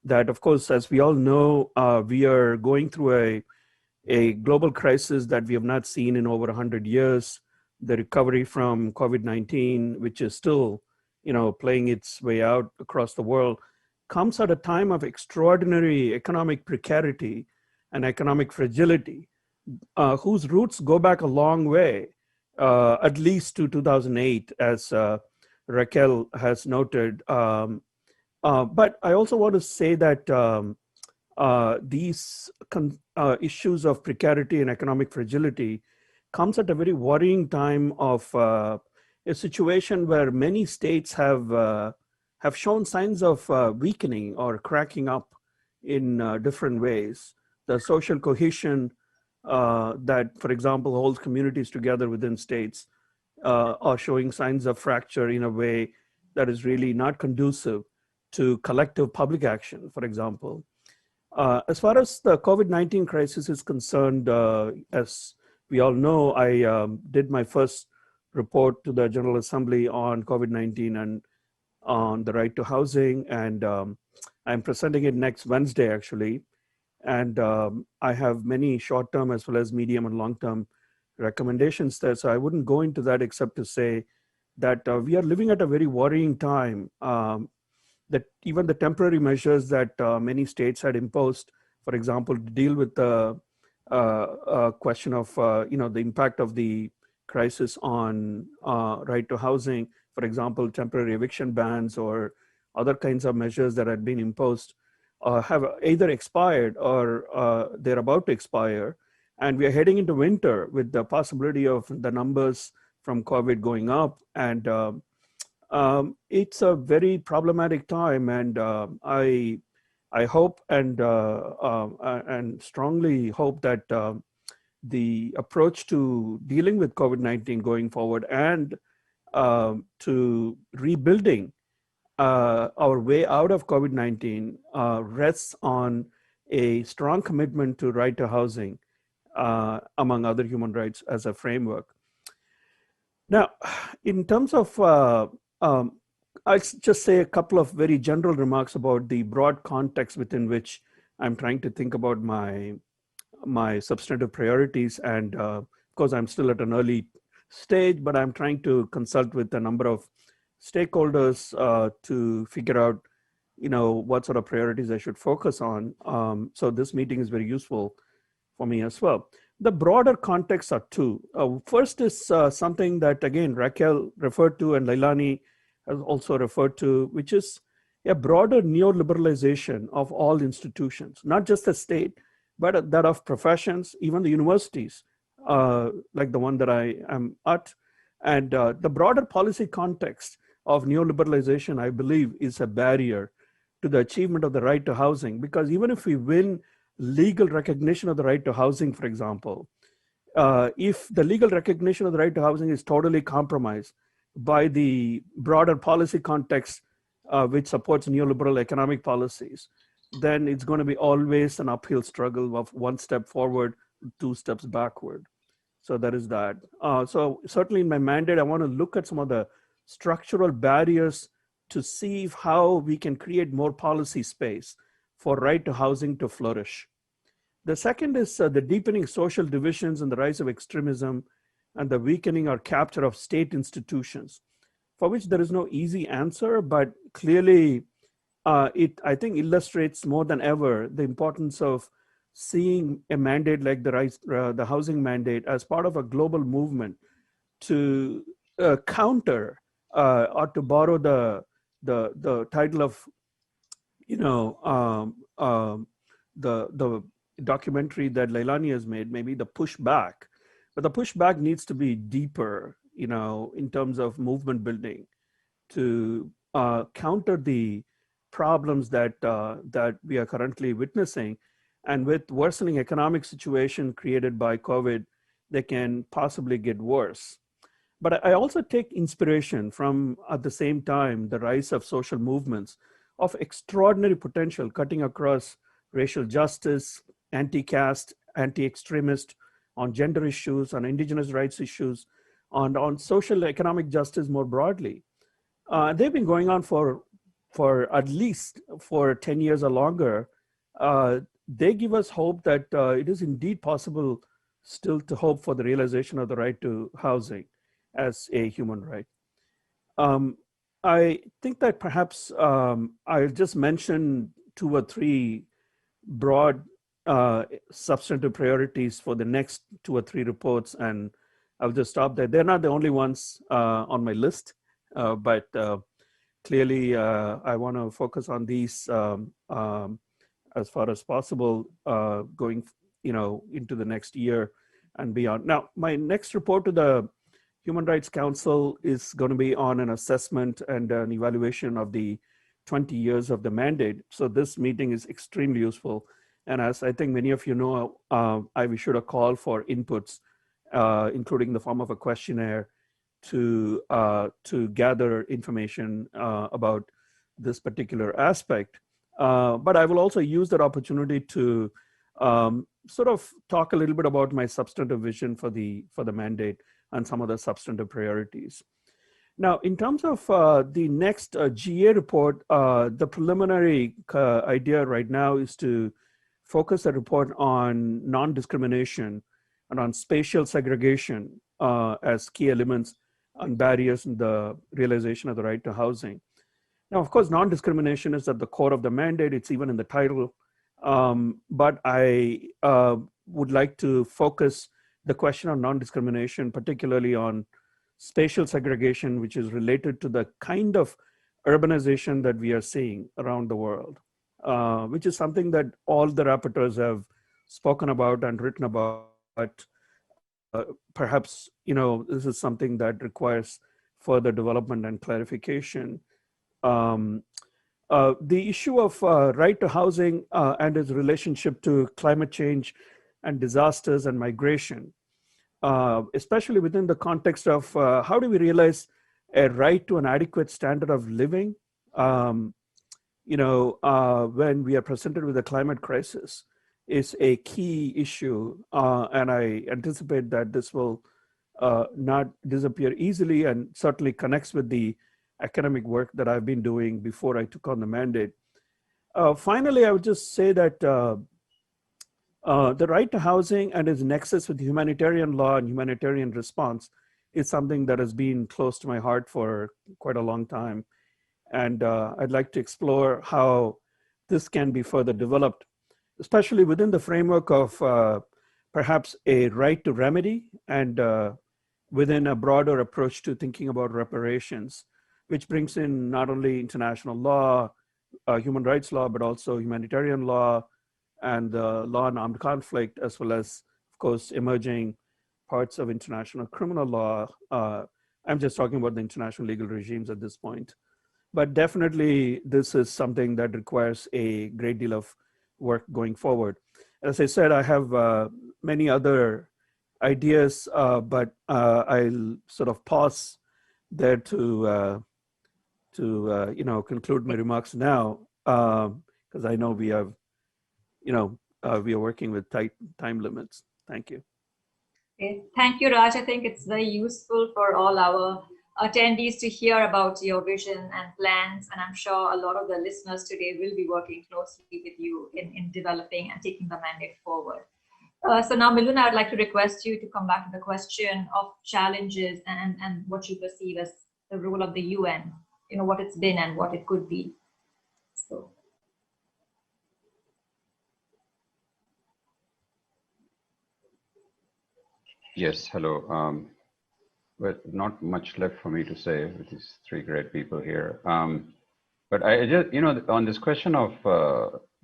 S5: that, of course, as we all know, we are going through a global crisis that we have not seen in over 100 years. The recovery from COVID-19, which is still, you know, playing its way out across the world, comes at a time of extraordinary economic precarity and economic fragility, whose roots go back a long way, at least to 2008, as Raquel has noted. But I also want to say that these issues of precarity and economic fragility comes at a very worrying time of a situation where many states have shown signs of weakening or cracking up in different ways. The social cohesion that, for example, holds communities together within states are showing signs of fracture in a way that is really not conducive to collective public action, for example. As far as the COVID-19 crisis is concerned, as we all know, I did my first report to the General Assembly on COVID-19 and on the right to housing, and I'm presenting it next Wednesday, actually. And I have many short-term as well as medium and long-term recommendations there. So I wouldn't go into that except to say that we are living at a very worrying time. That even the temporary measures that many states had imposed, for example, to deal with the question of the impact of the crisis on right to housing, for example, temporary eviction bans or other kinds of measures that had been imposed, have either expired or they're about to expire. And we are heading into winter with the possibility of the numbers from COVID going up. And it's a very problematic time. And I hope and strongly hope that the approach to dealing with COVID-19 going forward and to rebuilding our way out of COVID-19 rests on a strong commitment to right to housing, among other human rights, as a framework. Now, in terms of, I'll just say a couple of very general remarks about the broad context within which I'm trying to think about my substantive priorities. And of course, I'm still at an early stage, but I'm trying to consult with a number of stakeholders to figure out, what sort of priorities I should focus on. So this meeting is very useful for me as well. The broader contexts are two. First is something that, again, Raquel referred to and Leilani has also referred to, which is a broader neoliberalization of all institutions, not just the state, but that of professions, even the universities, like the one that I am at. And the broader policy context of neoliberalization, I believe, is a barrier to the achievement of the right to housing, because even if we win legal recognition of the right to housing, for example, if the legal recognition of the right to housing is totally compromised by the broader policy context which supports neoliberal economic policies, then it's going to be always an uphill struggle of one step forward, two steps backward. So that is that. So certainly in my mandate, I want to look at some of the structural barriers to see how we can create more policy space for right to housing to flourish. The second is the deepening social divisions and the rise of extremism and the weakening or capture of state institutions, for which there is no easy answer, but clearly it, I think, illustrates more than ever the importance of seeing a mandate like the housing mandate as part of a global movement to counter or to borrow the title of, the documentary that Leilani has made, maybe the pushback. But the pushback needs to be deeper, in terms of movement building to counter the problems that we are currently witnessing. And with worsening economic situation created by COVID, they can possibly get worse. But I also take inspiration from, at the same time, the rise of social movements of extraordinary potential cutting across racial justice, anti-caste, anti-extremist, on gender issues, on indigenous rights issues, on social economic justice more broadly. They've been going on for at least for 10 years or longer. They give us hope that it is indeed possible still to hope for the realization of the right to housing as a human right. I think that perhaps I'll just mention 2 or 3 broad substantive priorities for the next 2 or 3 reports, and I'll just stop there. They're not the only ones on my list, but clearly I want to focus on these as far as possible going into the next year and beyond. Now, my next report to the Human Rights Council is going to be on an assessment and an evaluation of the 20 years of the mandate. So this meeting is extremely useful. And as I think many of you know, I issued a call for inputs, including in the form of a questionnaire to gather information about this particular aspect. But I will also use that opportunity to sort of talk a little bit about my substantive vision for the mandate and some of the substantive priorities. Now, in terms of the next GA report, the preliminary idea right now is to focus the report on non-discrimination and on spatial segregation as key elements and barriers in the realization of the right to housing. Now, of course, non-discrimination is at the core of the mandate. It's even in the title. But I would like to focus the question on non-discrimination, particularly on spatial segregation, which is related to the kind of urbanization that we are seeing around the world, which is something that all the rapporteurs have spoken about and written about. But perhaps, this is something that requires further development and clarification. The issue of right to housing and its relationship to climate change and disasters and migration, especially within the context of how do we realize a right to an adequate standard of living, when we are presented with a climate crisis, is a key issue. And I anticipate that this will not disappear easily, and certainly connects with the academic work that I've been doing before I took on the mandate. Finally, I would just say that the right to housing and its nexus with humanitarian law and humanitarian response is something that has been close to my heart for quite a long time. And I'd like to explore how this can be further developed, especially within the framework of perhaps a right to remedy and within a broader approach to thinking about reparations, which brings in not only international law, human rights law, but also humanitarian law and law on armed conflict, as well as, of course, emerging parts of international criminal law. I'm just talking about the international legal regimes at this point. But definitely, this is something that requires a great deal of work going forward. As I said, I have many other ideas, but I'll sort of pause there to conclude my remarks now, because I know we have, we are working with tight time limits. Thank you.
S1: Okay. Thank you, Raj. I think it's very useful for all our attendees to hear about your vision and plans, and I'm sure a lot of the listeners today will be working closely with you in developing and taking the mandate forward. So now, Miluna, I'd like to request you to come back to the question of challenges and what you perceive as the role of the UN, what it's been and what it could be. So.
S2: Yes, hello. But not much left for me to say with these three great people here. But I just, on this question of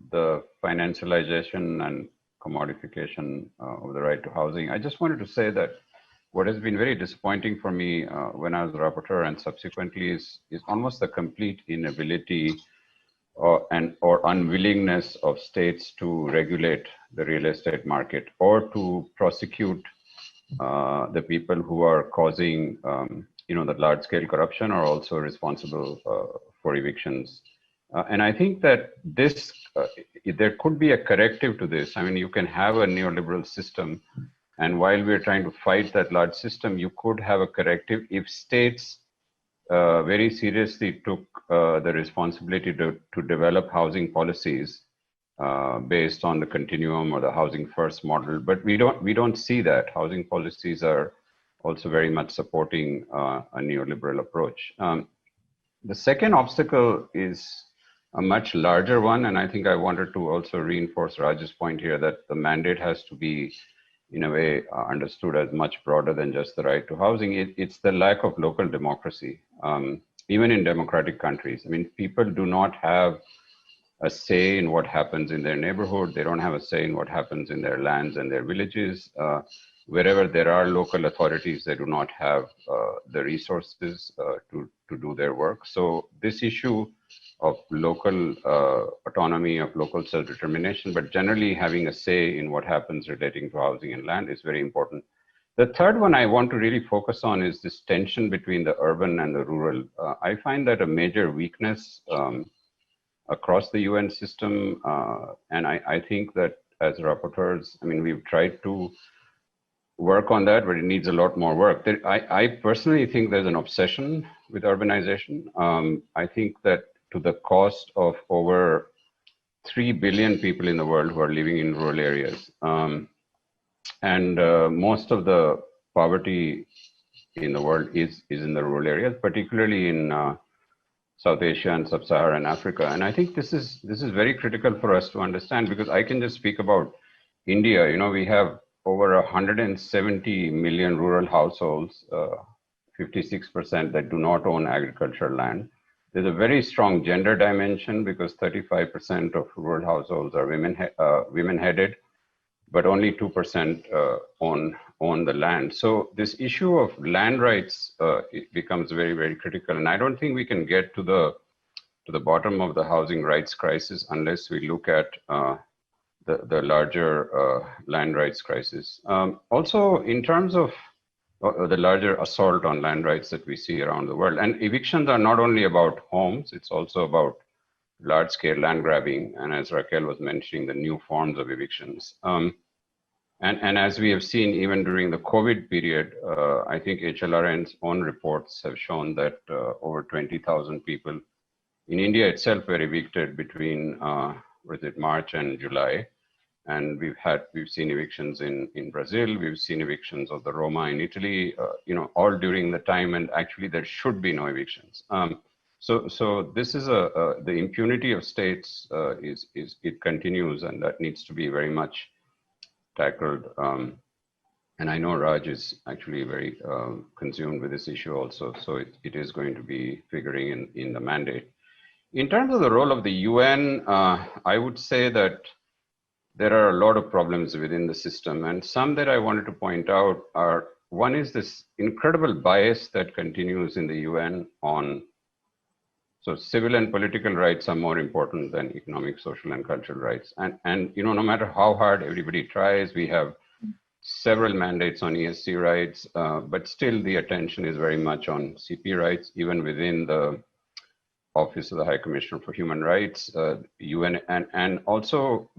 S2: the financialization and commodification of the right to housing, I just wanted to say that what has been very disappointing for me when I was a rapporteur and subsequently is almost the complete inability or unwillingness of states to regulate the real estate market or to prosecute the people who are causing, the large-scale corruption are also responsible for evictions. And I think that this, there could be a corrective to this. I mean, you can have a neoliberal system, and while we're trying to fight that large system, you could have a corrective if states very seriously took the responsibility to develop housing policies based on the continuum or the housing first model, but we don't see that. Housing policies are also very much supporting a neoliberal approach. The second obstacle is a much larger one, and I think I wanted to also reinforce Raj's point here that the mandate has to be, in a way, understood as much broader than just the right to housing. It's the lack of local democracy, even in democratic countries. I mean, people do not have a say in what happens in their neighborhood. They don't have a say in what happens in their lands and their villages. Wherever there are local authorities, they do not have the resources to do their work. So this issue of local autonomy, of local self-determination, but generally having a say in what happens relating to housing and land is very important. The third one I want to really focus on is this tension between the urban and the rural. I find that a major weakness across the UN system. And I think that as rapporteurs, I mean, we've tried to work on that, but it needs a lot more work. I personally think there's an obsession with urbanization. I think that to the cost of over 3 billion people in the world who are living in rural areas. And most of the poverty in the world is in the rural areas, particularly in South Asia and Sub-Saharan Africa. And I think this is very critical for us to understand, because I can just speak about India. You know, we have over 170 million rural households, 56% that do not own agricultural land. There's a very strong gender dimension, because 35% of rural households are women-headed, but only 2% own the land. So this issue of land rights it becomes very, very critical. And I don't think we can get to the bottom of the housing rights crisis unless we look at the larger land rights crisis. Also, in terms of the larger assault on land rights that we see around the world. And evictions are not only about homes, it's also about large-scale land grabbing. And as Raquel was mentioning, the new forms of evictions. And as we have seen even during the COVID period, I think HLRN's own reports have shown that over 20,000 people in India itself were evicted between March and July. And we've seen evictions in Brazil, we've seen evictions of the Roma in Italy, all during the time, and actually there should be no evictions. So this is the impunity of states it continues, and that needs to be very much tackled. And I know Raj is actually very consumed with this issue also, so it is going to be figuring in the mandate. In terms of the role of the UN, I would say that there are a lot of problems within the system, and some that I wanted to point out are, one is this incredible bias that continues in the UN on, so civil and political rights are more important than economic, social, and cultural rights. And no matter how hard everybody tries, we have several mandates on ESC rights, but still the attention is very much on CP rights, even within the Office of the High Commissioner for Human Rights, UN, and also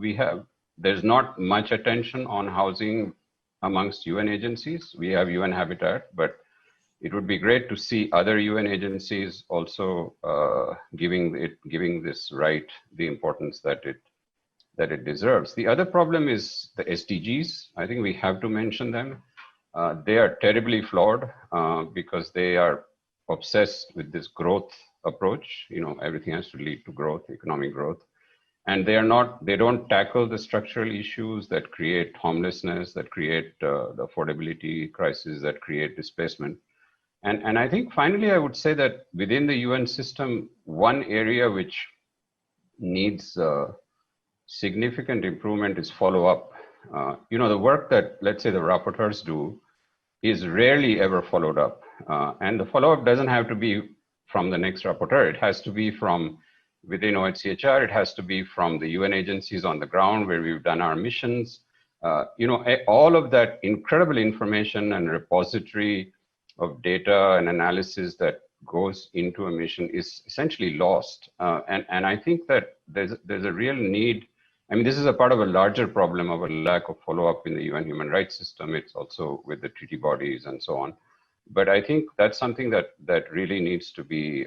S2: there's not much attention on housing amongst UN agencies. We have UN Habitat, but it would be great to see other UN agencies also giving this right the importance that it deserves. The other problem is the SDGs. I think we have to mention them. They are terribly flawed because they are obsessed with this growth approach. Everything has to lead to growth, economic growth. And they don't tackle the structural issues that create homelessness, that create the affordability crisis, that create displacement. And I think finally, I would say that within the UN system, one area which needs significant improvement is follow-up. The work that, let's say, the rapporteurs do is rarely ever followed up. And the follow-up doesn't have to be from the next rapporteur. It has to be from within OHCHR, it has to be from the UN agencies on the ground where we've done our missions. All of that incredible information and repository of data and analysis that goes into a mission is essentially lost. And I think that there's a real need. I mean, this is a part of a larger problem of a lack of follow-up in the UN human rights system. It's also with the treaty bodies and so on. But I think that's something that really needs to be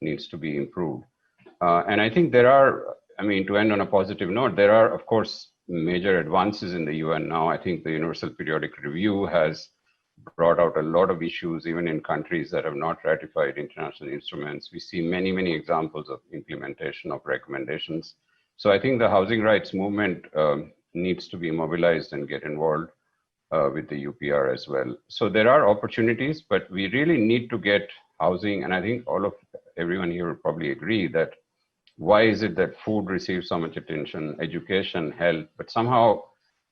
S2: improved. And I think there are, to end on a positive note, there are, of course, major advances in the UN now. I think the Universal Periodic Review has brought out a lot of issues, even in countries that have not ratified international instruments. We see many, many examples of implementation of recommendations. So I think the housing rights movement needs to be mobilized and get involved with the UPR as well. So there are opportunities, but we really need to get housing. And I think everyone here will probably agree that why is it that food receives so much attention, education, health, but somehow,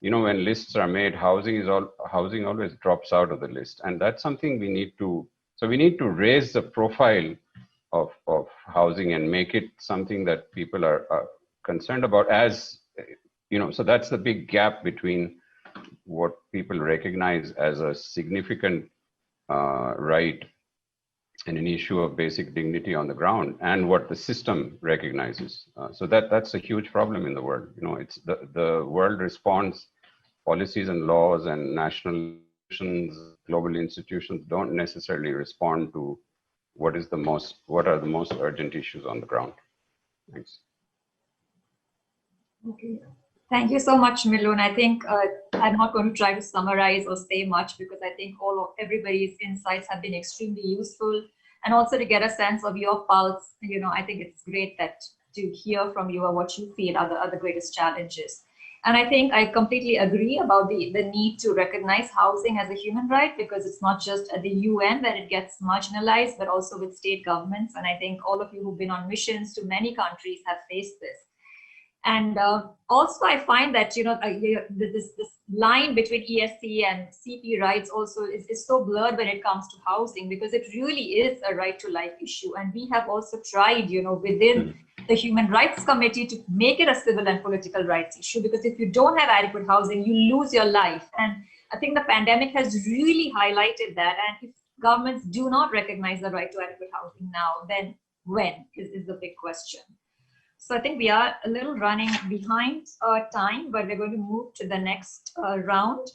S2: when lists are made, housing always drops out of the list. And that's something we need to raise the profile of housing and make it something that people are concerned about so that's the big gap between what people recognize as a significant right and an issue of basic dignity on the ground and what the system recognizes. So that's a huge problem in the world. You know, it's the world responds, policies and laws and national institutions, global institutions don't necessarily respond to what are the most urgent issues on the ground. Thanks.
S1: Okay. Thank you so much, Milun. I think I'm not going to try to summarize or say much because I think everybody's insights have been extremely useful, and also to get a sense of your pulse. You know, I think it's great that to hear from you or what you feel are the greatest challenges. And I think I completely agree about the need to recognize housing as a human right, because it's not just at the UN that it gets marginalized, but also with state governments. And I think all of you who've been on missions to many countries have faced this. And also, I find that, you know, this line between ESC and CP rights also is so blurred when it comes to housing, because it really is a right to life issue. And we have also tried, you know, within the Human Rights Committee to make it a civil and political rights issue, because if you don't have adequate housing, you lose your life. And I think the pandemic has really highlighted that. And if governments do not recognize the right to adequate housing now, then when is the big question. So I think we are a little running behind time, but we're going to move to the next round,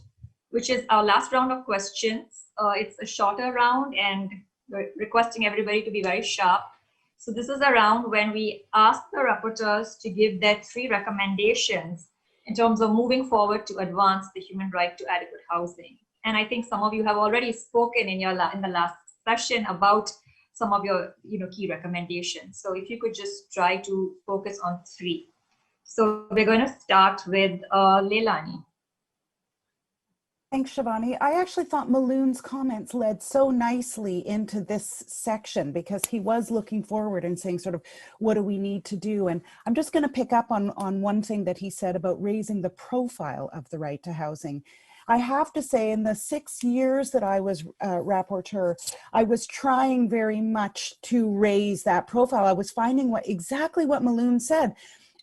S1: which is our last round of questions. It's a shorter round, and we're requesting everybody to be very sharp. So this is a round when we ask the rapporteurs to give their 3 recommendations in terms of moving forward to advance the human right to adequate housing. And I think some of you have already spoken in the last session about some of your key recommendations. So if you could just try to focus on 3. So we're going to start with Leilani.
S4: Thanks, Shivani. I actually thought Milun's comments led so nicely into this section, because he was looking forward and saying sort of, what do we need to do? And I'm just going to pick up on one thing that he said about raising the profile of the right to housing. I have to say, in the 6 years that I was rapporteur, I was trying very much to raise that profile. I was finding exactly what Milun said.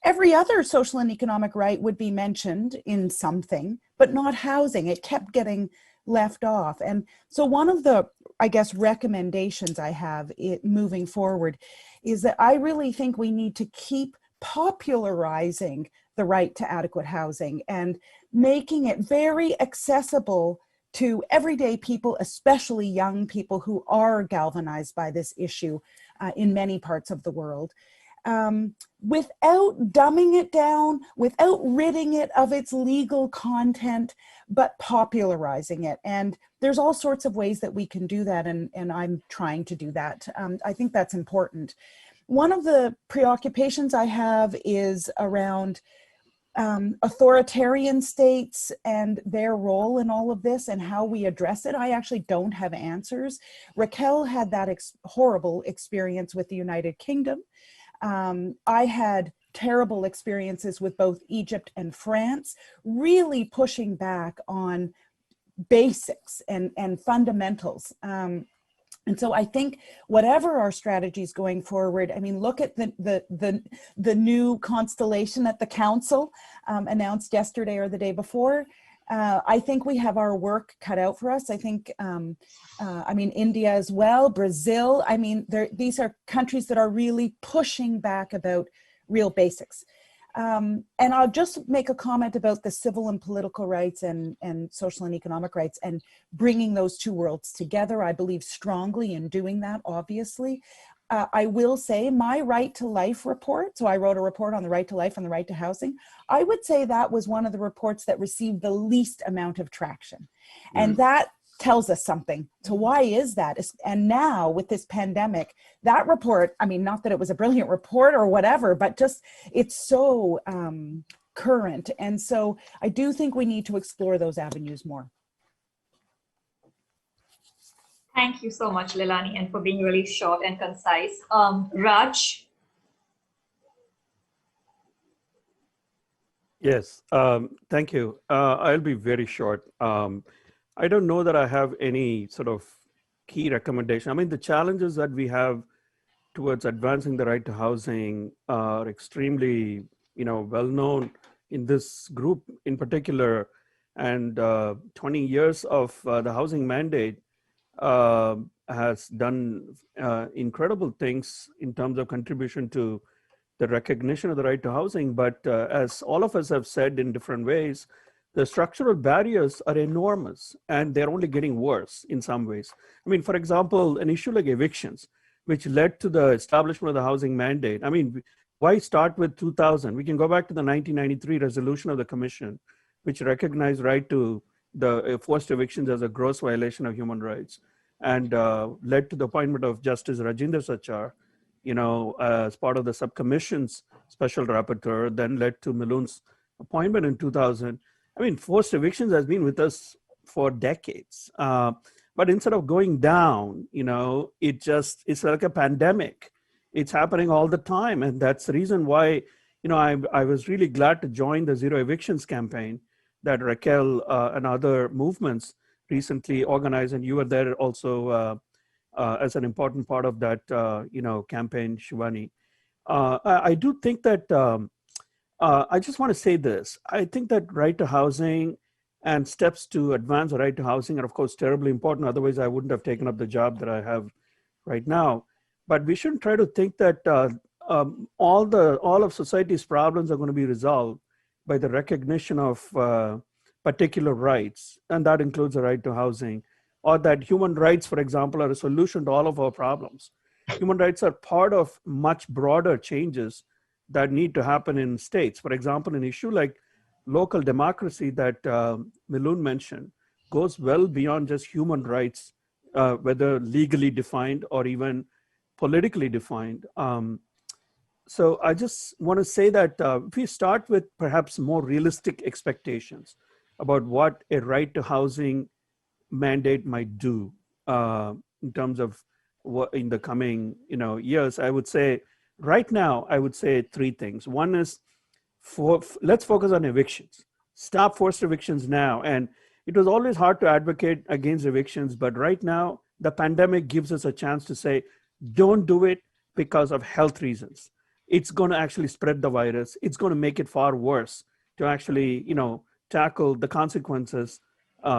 S4: Every other social and economic right would be mentioned in something, but not housing. It kept getting left off. And so one of the, I guess, recommendations I have moving forward is that I really think we need to keep popularizing the right to adequate housing and making it very accessible to everyday people, especially young people who are galvanized by this issue in many parts of the world, without dumbing it down, without ridding it of its legal content, but popularizing it. And there's all sorts of ways that we can do that, and I'm trying to do that. I think that's important. One of the preoccupations I have is around authoritarian states and their role in all of this and how we address it. I actually don't have answers. Raquel had that horrible experience with the United Kingdom. I had terrible experiences with both Egypt and France, really pushing back on basics and fundamentals. And so I think whatever our strategies going forward, I mean, look at the new constellation at the council announced yesterday or the day before. I think we have our work cut out for us. I think, I mean, India as well, Brazil. I mean, these are countries that are really pushing back about real basics. And I'll just make a comment about the civil and political rights and social and economic rights and bringing those 2 worlds together. I believe strongly in doing that, obviously. I will say my right to life report, so I wrote a report on the right to life and the right to housing. I would say that was one of the reports that received the least amount of traction. And that tells us something. So why is that? And now with this pandemic, that report, I mean, not that it was a brilliant report or whatever, but just it's so current. And so I do think we need to explore those avenues more.
S1: Thank you so much, Leilani, and for being really short and concise. Raj?
S5: Yes, thank you. I'll be very short. I don't know that I have any sort of key recommendation. I mean, the challenges that we have towards advancing the right to housing are extremely, well known in this group in particular. And 20 years of the housing mandate has done incredible things in terms of contribution to the recognition of the right to housing. But as all of us have said in different ways, the structural barriers are enormous and they're only getting worse in some ways. I mean, for example, an issue like evictions, which led to the establishment of the housing mandate. I mean, why start with 2000? We can go back to the 1993 resolution of the Commission, which recognized right to the forced evictions as a gross violation of human rights, and led to the appointment of Justice Rajinder Sachar, as part of the subcommission's special rapporteur, then led to Milun's appointment in 2000. I mean, forced evictions has been with us for decades. But instead of going down, it's like a pandemic. It's happening all the time. And that's the reason why, I was really glad to join the Zero Evictions campaign that Raquel and other movements recently organized. And you were there also as an important part of that, campaign, Shivani. I do think that, I just want to say this. I think that right to housing and steps to advance the right to housing are, of course, terribly important. Otherwise, I wouldn't have taken up the job that I have right now. But we shouldn't try to think that all of society's problems are going to be resolved by the recognition of particular rights, and that includes the right to housing, or that human rights, for example, are a solution to all of our problems. Human rights are part of much broader changes that need to happen in states. For example, an issue like local democracy that Milun mentioned goes well beyond just human rights, whether legally defined or even politically defined. So I just want to say that if we start with perhaps more realistic expectations about what a right to housing mandate might do in terms of what in the coming years, I would say right now, I would say three things. One is let's focus on evictions. Stop forced evictions now. And it was always hard to advocate against evictions, but right now the pandemic gives us a chance to say, don't do it because of health reasons. It's going to actually spread the virus. It's going to make it far worse to actually, tackle the consequences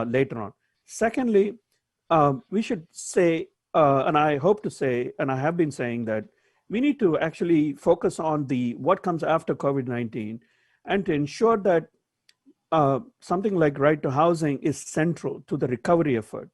S5: later on. Secondly, we should say, and I hope to say, and I have been saying that we need to actually focus on what comes after COVID-19 and to ensure that something like right to housing is central to the recovery effort.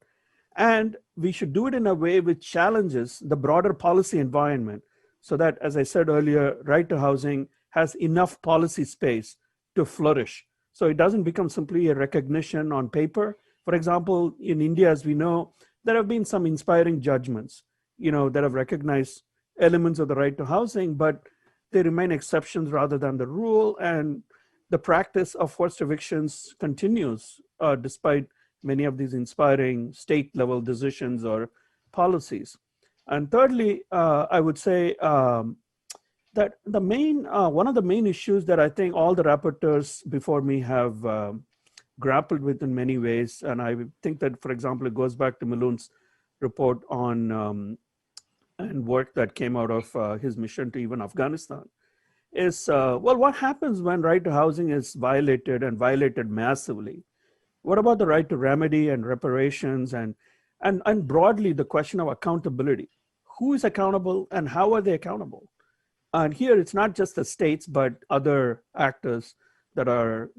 S5: And we should do it in a way which challenges the broader policy environment so that, as I said earlier, right to housing has enough policy space to flourish. So it doesn't become simply a recognition on paper. For example, in India, as we know, there have been some inspiring judgments, that have recognized elements of the right to housing, but they remain exceptions rather than the rule. And the practice of forced evictions continues despite many of these inspiring state level decisions or policies. And thirdly, I would say that one of the main issues that I think all the rapporteurs before me have grappled with in many ways, and I think that, for example, it goes back to Milun's report on and work that came out of his mission to even Afghanistan, is, what happens when right to housing is violated and violated massively? What about the right to remedy and reparations and broadly the question of accountability? Who is accountable and how are they accountable? And here it's not just the states, but other actors that are,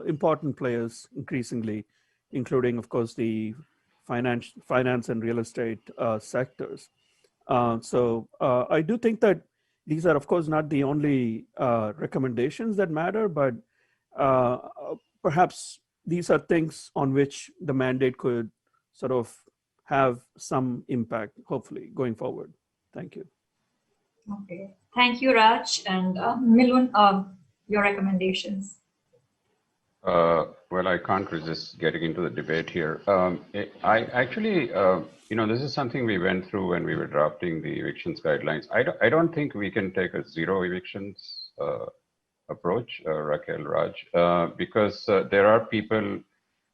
S5: important players increasingly, including, of course, the finance and real estate sectors. So I do think that these are, of course, not the only recommendations that matter, but perhaps these are things on which the mandate could sort of have some impact, hopefully, going forward. Thank you.
S1: Okay. Thank you, Raj. And Milun, your recommendations.
S2: Well, I can't resist getting into the debate here. I actually, this is something we went through when we were drafting the evictions guidelines. I don't think we can take a zero evictions approach, Raquel, Raj, because there are people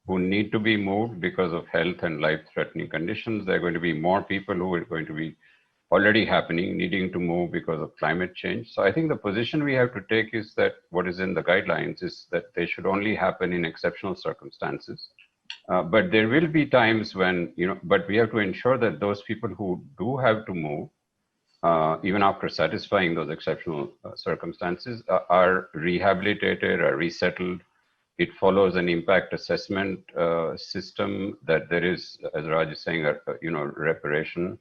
S2: who need to be moved because of health and life-threatening conditions. There are going to be more people who are going to be already happening, needing to move because of climate change. So I think the position we have to take is that what is in the guidelines is that they should only happen in exceptional circumstances. But there will be times when, but we have to ensure that those people who do have to move, even after satisfying those exceptional circumstances, are rehabilitated or resettled. It follows an impact assessment system that there is, as Raj is saying, reparation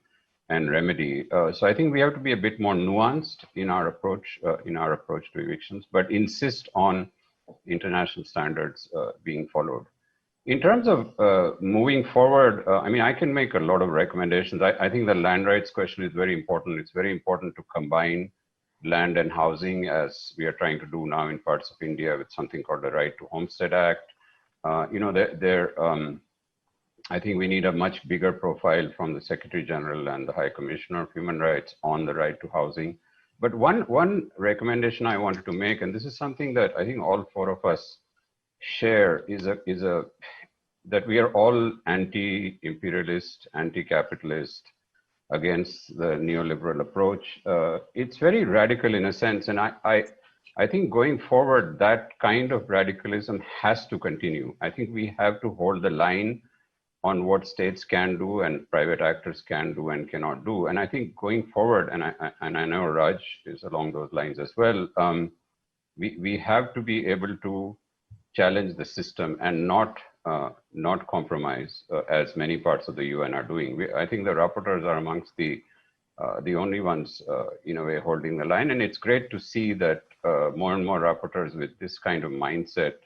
S2: and remedy. So I think we have to be a bit more nuanced in our approach to evictions, but insist on international standards being followed. In terms of moving forward, I can make a lot of recommendations. I think the land rights question is very important. It's very important to combine land and housing, as we are trying to do now in parts of India with something called the Right to Homestead Act. I think we need a much bigger profile from the Secretary General and the High Commissioner of Human Rights on the right to housing. But one recommendation I wanted to make, and this is something that I think all four of us share, is that we are all anti-imperialist, anti-capitalist, against the neoliberal approach. It's very radical in a sense, and I think going forward, that kind of radicalism has to continue. I think we have to hold the line on what states can do and private actors can do and cannot do. And I think going forward, and I know Raj is along those lines as well, we have to be able to challenge the system and not compromise, as many parts of the UN are doing. I think the rapporteurs are amongst the only ones, in a way, holding the line. And it's great to see that more and more rapporteurs with this kind of mindset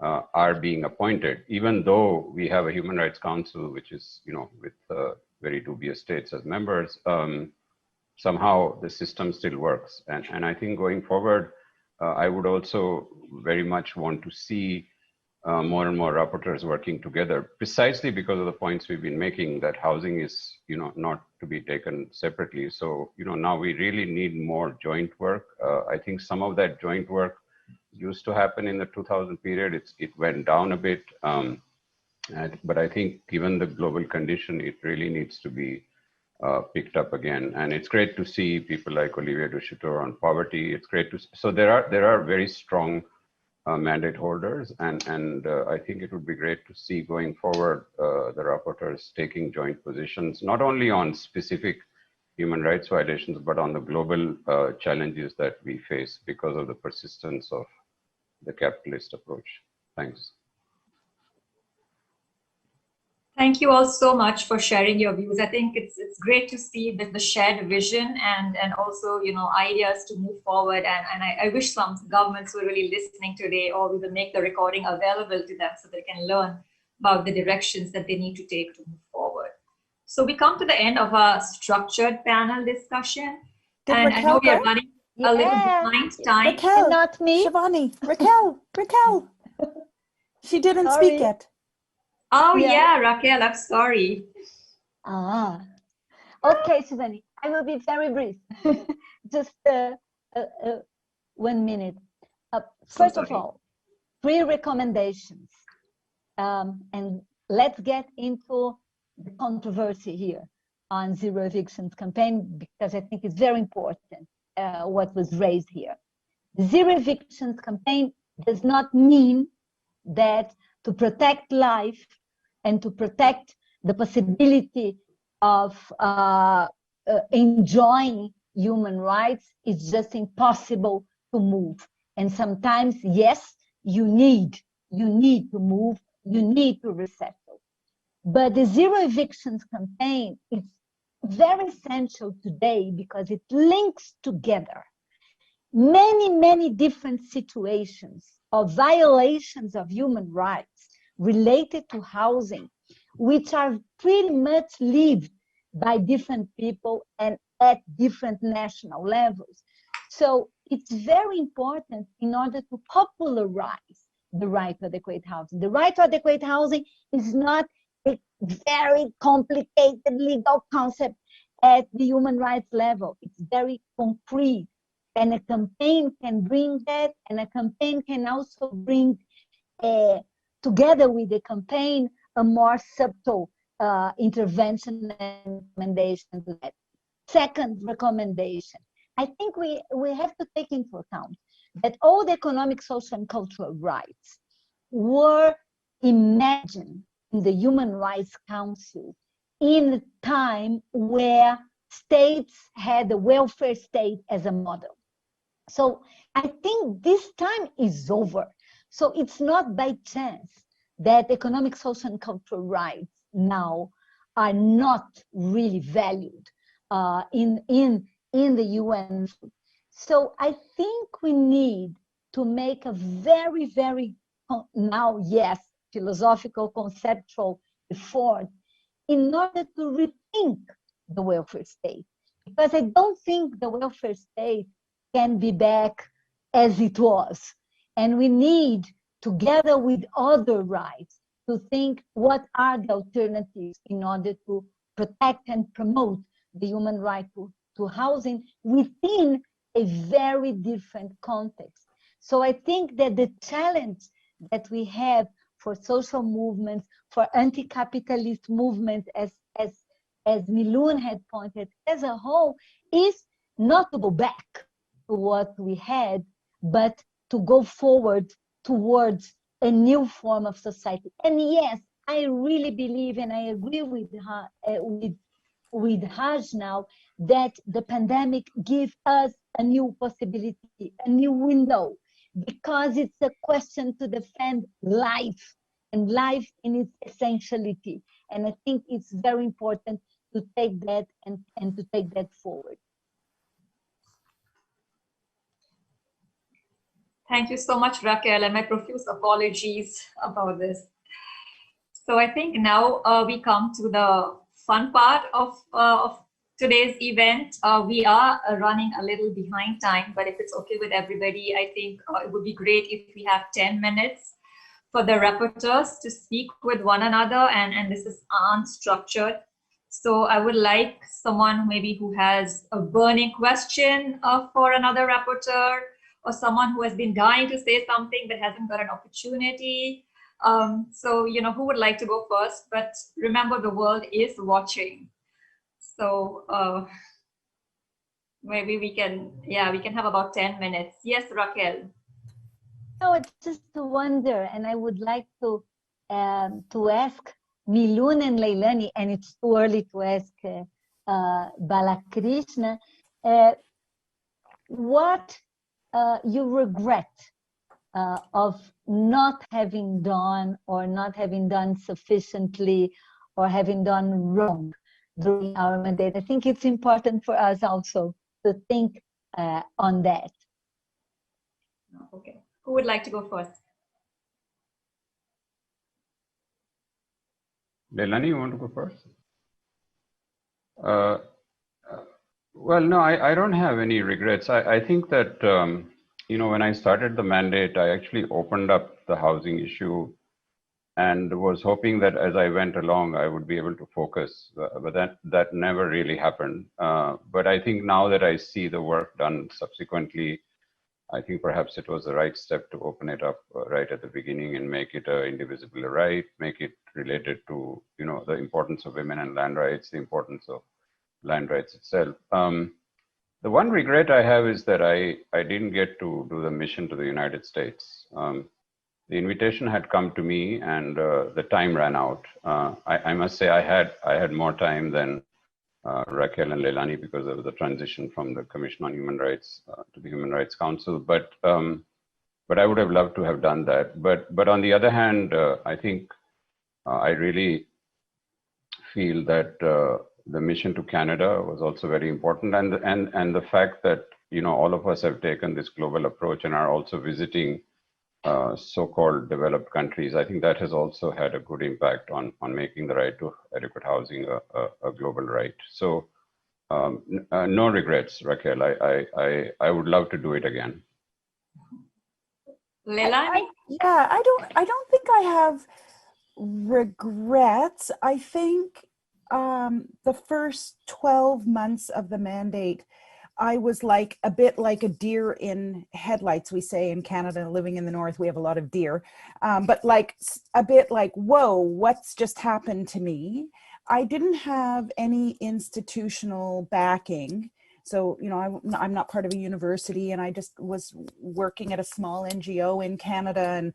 S2: are being appointed, even though we have a Human Rights Council, which is, with very dubious states as members. Somehow the system still works. And I think going forward, I would also very much want to see more and more rapporteurs working together, precisely because of the points we've been making, that housing is, not to be taken separately. So, now we really need more joint work. I think some of that joint work used to happen in the 2000 period. It went down a bit, but I think given the global condition, it really needs to be picked up again. And it's great to see people like Olivier Duchâteau on poverty. It's great to, so there are very strong mandate holders, and I think it would be great to see going forward the rapporteurs taking joint positions, not only on specific human rights violations, but on the global challenges that we face because of the persistence of the capitalist approach. Thanks.
S1: Thank you all so much for sharing your views. I think it's great to see that the shared vision and also, ideas to move forward. And I wish some governments were really listening today, or we will make the recording available to them so they can learn about the directions that they need to take to move forward. So we come to the end of our structured panel discussion. And I know we are running a little behind time.
S4: Raquel,
S3: not me.
S4: Shivani, Raquel. She didn't speak yet.
S1: Oh yeah, Raquel, I'm sorry.
S3: Okay, Shivani, I will be very brief. Just 1 minute. First of all, 3 recommendations. And let's get into the controversy here on zero evictions campaign, because I think it's very important what was raised here. The zero evictions campaign does not mean that to protect life and to protect the possibility of enjoying human rights, it's just impossible to move. And sometimes, yes, you need to move, you need to resettle. But the zero evictions campaign is very essential today because it links together many different situations of violations of human rights related to housing, which are pretty much lived by different people and at different national levels. So it's very important in order to popularize the right to adequate housing. The right to adequate housing is not a very complicated legal concept at the human rights level. It's very concrete. And a campaign can bring that, and a campaign can also bring, together with the campaign, a more subtle intervention and recommendation to that. Second recommendation, I think we have to take into account that all the economic, social, and cultural rights were imagined the Human Rights Council in a time where states had the welfare state as a model. So I think this time is over. So it's not by chance that economic, social, and cultural rights now are not really valued in the UN. So I think we need to make a very, very, now, yes, philosophical, conceptual effort in order to rethink the welfare state. Because I don't think the welfare state can be back as it was. And we need, together with other rights, to think what are the alternatives in order to protect and promote the human right to housing within a very different context. So I think that the challenge that we have for social movements, for anti-capitalist movements, as Milun had pointed, as a whole, is not to go back to what we had, but to go forward towards a new form of society. And yes, I really believe, and I agree with Haj now, that the pandemic gives us a new possibility, a new window, because it's a question to defend life and life in its essentiality. And I think it's very important to take that and to take that forward.
S1: Thank you so much, Raquel, and my profuse apologies about this. So I think now we come to the fun part of today's event. We are running a little behind time, but if it's okay with everybody, I think it would be great if we have 10 minutes for the rapporteurs to speak with one another, and this is unstructured. So I would like someone maybe who has a burning question for another rapporteur, or someone who has been dying to say something but hasn't got an opportunity. So, who would like to go first? But remember, the world is watching. So maybe we can have about 10 minutes. Yes, Raquel.
S3: No, it's just a wonder, and I would like to ask Milun and Leilani, and it's too early to ask Balakrishna, what you regret of not having done, or not having done sufficiently, or having done wrong during our mandate. I think it's important for us also to think on that.
S1: Okay. Who would like to go first?
S2: Leilani, you want to go first? Well, no, I don't have any regrets. I think that, when I started the mandate, I actually opened up the housing issue and was hoping that as I went along, I would be able to focus, but that never really happened. But I think now that I see the work done subsequently, I think perhaps it was the right step to open it up right at the beginning and make it an indivisible right, make it related to, the importance of women and land rights, the importance of land rights itself. The one regret I have is that I didn't get to do the mission to the United States. The invitation had come to me, and the time ran out. I must say I had more time than Raquel and Leilani, because there was a transition from the Commission on Human Rights to the Human Rights Council. But I would have loved to have done that. But on the other hand, I think I really feel that the mission to Canada was also very important, and the fact that all of us have taken this global approach and are also visiting so-called developed countries, I think that has also had a good impact on making the right to adequate housing a global right. So no regrets, Raquel. I would love to do it again.
S1: Leilani?
S4: I don't think I have regrets. I think the first 12 months of the mandate, I was a bit like a deer in headlights, we say in Canada. Living in the north, we have a lot of deer, but a bit like, whoa, what's just happened to me? I didn't have any institutional backing. So, I'm not part of a university, and I just was working at a small NGO in Canada,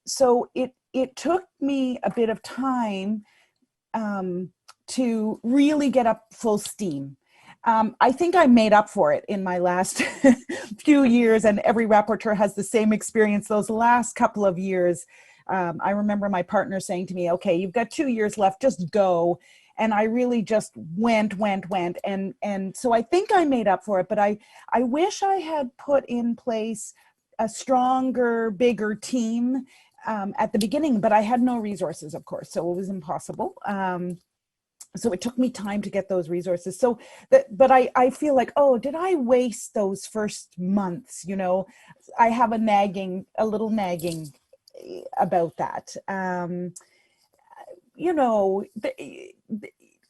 S4: So it took me a bit of time to really get up full steam. I think I made up for it in my last few years, and every rapporteur has the same experience. Those last couple of years, I remember my partner saying to me, okay, you've got 2 years left, just go. And I really just went. And so I think I made up for it, but I wish I had put in place a stronger, bigger team at the beginning, but I had no resources, of course, so it was impossible. So it took me time to get those resources. So but I feel like, oh, did I waste those first months? You know, I have a little nagging about that. You know,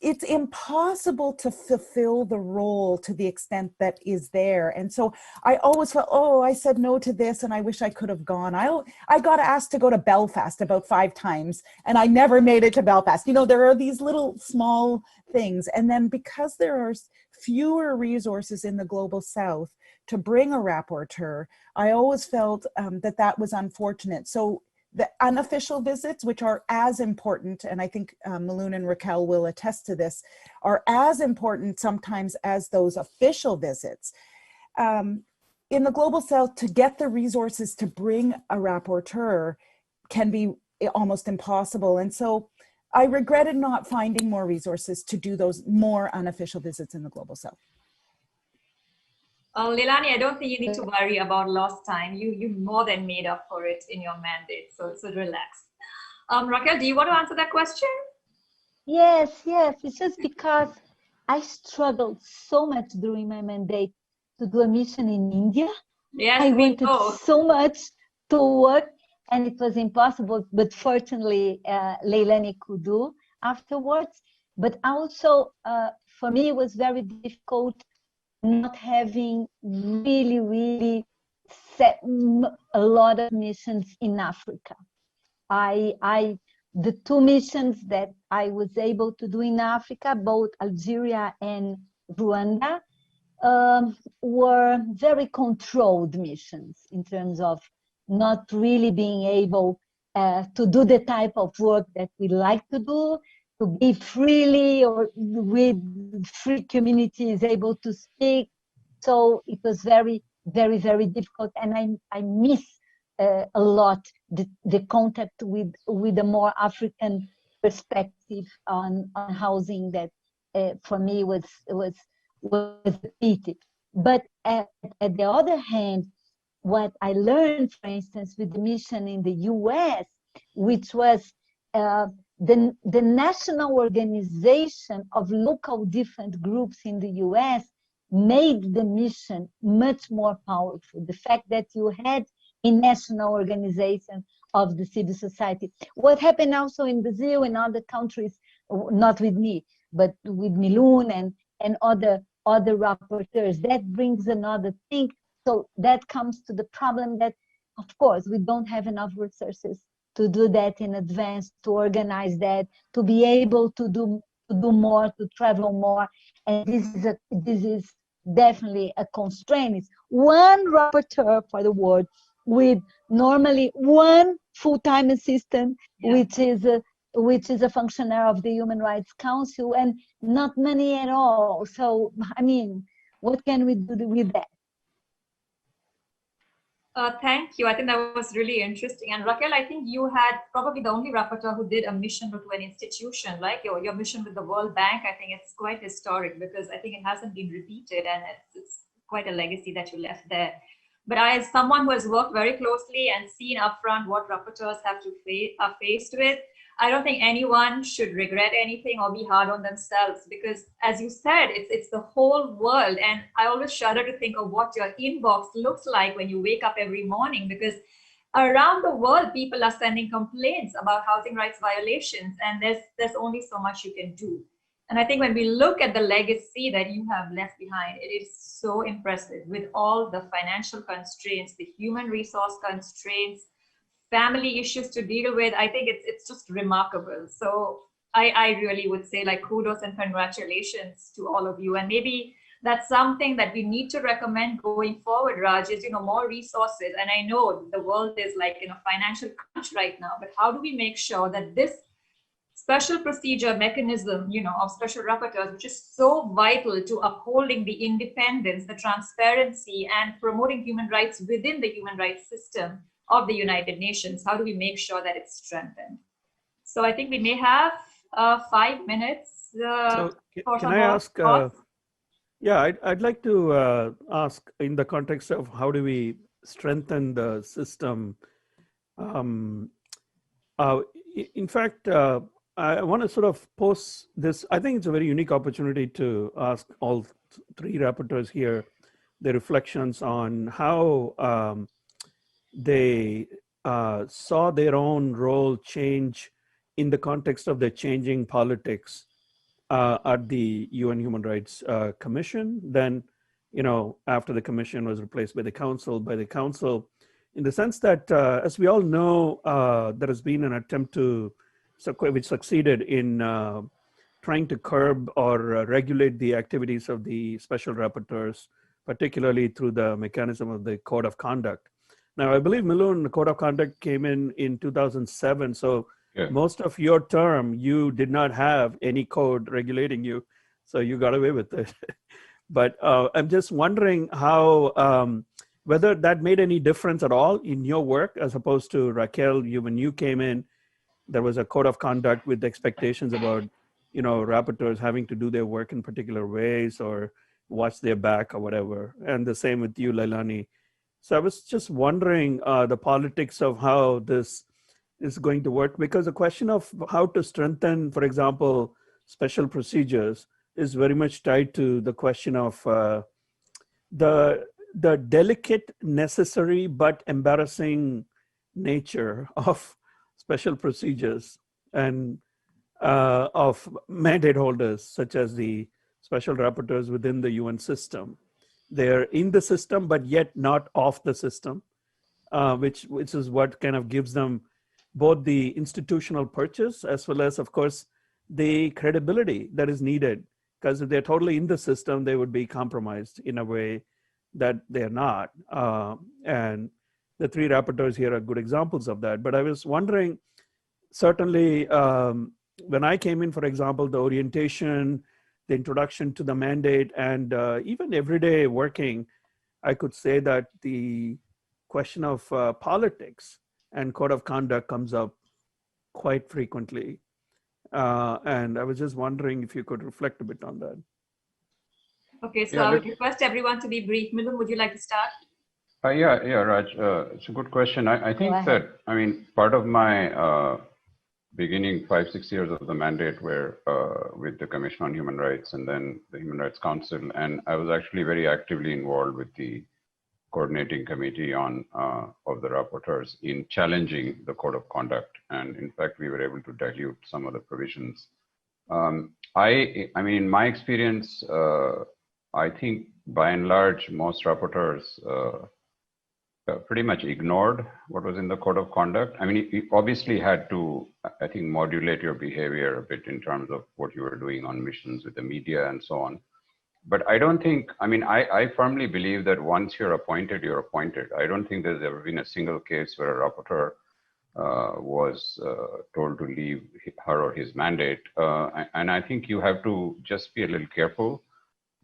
S4: it's impossible to fulfill the role to the extent that is there. And so I always felt, oh, I said no to this and I wish I could have gone. I got asked to go to Belfast about 5 times and I never made it to Belfast. You know, there are these little small things. And then because there are fewer resources in the Global South to bring a rapporteur, I always felt that was unfortunate. So the unofficial visits, which are as important, and I think Maloon and Raquel will attest to this, are as important sometimes as those official visits. In the Global South, to get the resources to bring a rapporteur can be almost impossible. And so I regretted not finding more resources to do those more unofficial visits in the Global South.
S1: Leilani, I don't think you need to worry about lost time. You more than made up for it in your mandate, so relax. Raquel, do you want to answer that question?
S3: Yes. It's just because I struggled so much during my mandate to do a mission in India.
S1: Yes,
S3: I wanted so much to work, and it was impossible. But fortunately, Leilani could do afterwards. But also, for me, it was very difficult not having really set a lot of missions in Africa. The 2 missions that I was able to do in Africa, both Algeria and Rwanda, were very controlled missions in terms of not really being able to do the type of work that we like to do, to be freely or with free communities able to speak. So it was very difficult, and I miss a lot the contact with a more African perspective on housing that for me was repeated. But at the other hand, what I learned, for instance, with the mission in the US, which was the national organization of local different groups in the US, made the mission much more powerful. The fact that you had a national organization of the civil society. What happened also in Brazil and other countries, not with me, but with Miloon and other rapporteurs, that brings another thing. So that comes to the problem that, of course, we don't have enough resources to do that in advance, to organize that, to be able to do more, to travel more. And this is definitely a constraint. It's one rapporteur for the world with normally one full-time assistant, which is a functionary of the Human Rights Council, and not many at all. So, I mean, what can we do with that?
S1: Thank you. I think that was really interesting. And Raquel, I think you had probably the only rapporteur who did a mission to an institution, like your mission with the World Bank. I think it's quite historic because I think it hasn't been repeated, and it's quite a legacy that you left there. But as someone who has worked very closely and seen upfront what rapporteurs are faced with, I don't think anyone should regret anything or be hard on themselves, because as you said, it's the whole world. And I always shudder to think of what your inbox looks like when you wake up every morning, because around the world, people are sending complaints about housing rights violations, and there's only so much you can do. And I think when we look at the legacy that you have left behind, it is so impressive with all the financial constraints, the human resource constraints, family issues to deal with. I think it's just remarkable. So I really would say, like, kudos and congratulations to all of you. And maybe that's something that we need to recommend going forward, Raj, is, more resources. And I know the world is like in a financial crunch right now, but how do we make sure that this special procedure mechanism, of special rapporteurs, which is so vital to upholding the independence, the transparency, and promoting human rights within the human rights system of the United Nations, how do we make sure that it's strengthened? So I think we may have 5 minutes.
S5: So can I ask? Yeah, I'd like to ask in the context of how do we strengthen the system. In fact, I want to sort of pose this. I think it's a very unique opportunity to ask all three rapporteurs here their reflections on how they saw their own role change in the context of the changing politics at the UN Human Rights Commission. Then, after the commission was replaced by the council, in the sense that, as we all know, there has been an attempt which succeeded in trying to curb or regulate the activities of the special rapporteurs, particularly through the mechanism of the code of conduct. Now, I believe, Milun, the code of conduct came in 2007. So most of your term, you did not have any code regulating you. So you got away with it. But I'm just wondering how, whether that made any difference at all in your work, as opposed to Raquel, when you came in, there was a code of conduct with expectations about, rapporteurs having to do their work in particular ways or watch their back or whatever. And the same with you, Leilani. So I was just wondering the politics of how this is going to work, because the question of how to strengthen, for example, special procedures is very much tied to the question of the delicate, necessary, but embarrassing nature of special procedures and of mandate holders, such as the special rapporteurs within the UN system. They're in the system, but yet not off the system, which is what kind of gives them both the institutional purchase as well as, of course, the credibility that is needed. Because if they're totally in the system, they would be compromised in a way that they're not. And the three rapporteurs here are good examples of that. But I was wondering, certainly, when I came in, for example, the orientation, the introduction to the mandate, and even everyday working, I could say that the question of politics and code of conduct comes up quite frequently. And I was just wondering if you could reflect a bit on that.
S1: Okay, so I would request everyone to be brief. Milun, would you like to start?
S2: Yeah, Raj, it's a good question. I think that, part of my beginning 5-6 years of the mandate were with the Commission on Human Rights and then the Human Rights Council. And I was actually very actively involved with the coordinating committee of the rapporteurs in challenging the code of conduct. And in fact, we were able to dilute some of the provisions. In my experience, I think by and large, most rapporteurs pretty much ignored what was in the code of conduct. You obviously had to, I think, modulate your behavior a bit in terms of what you were doing on missions with the media and so on. But I don't think, I firmly believe that once you're appointed, you're appointed. I don't think there's ever been a single case where a rapporteur was told to leave her or his mandate. And I think you have to just be a little careful.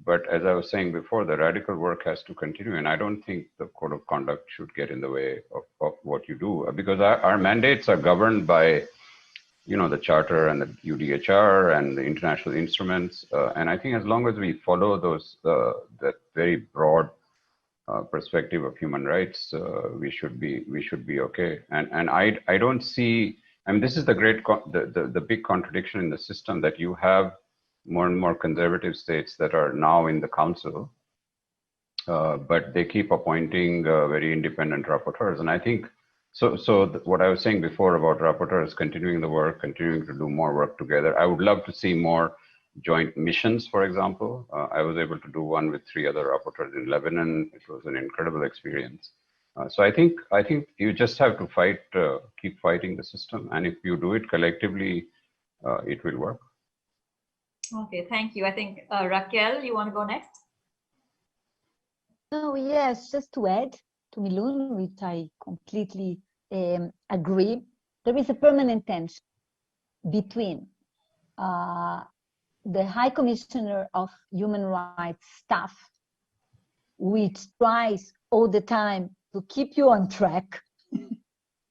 S2: But as I was saying before, the radical work has to continue. And I don't think the code of conduct should get in the way of what you do, because our mandates are governed by the Charter and the UDHR and the international instruments. And I think as long as we follow those, that very broad perspective of human rights, we should be okay. And I don't see, this is the big contradiction in the system, that you have more and more conservative states that are now in the council, but they keep appointing very independent rapporteurs. And I think, what I was saying before about rapporteurs continuing the work, continuing to do more work together, I would love to see more joint missions, for example. I was able to do one with 3 other rapporteurs in Lebanon. It was an incredible experience. So I think you just have to keep fighting the system. And if you do it collectively, it will work.
S1: Okay, thank you. I think Raquel, you want to go next?
S3: No, yes, just to add to Milun, which I completely agree, there is a permanent tension between the High Commissioner of Human Rights staff, which tries all the time to keep you on track,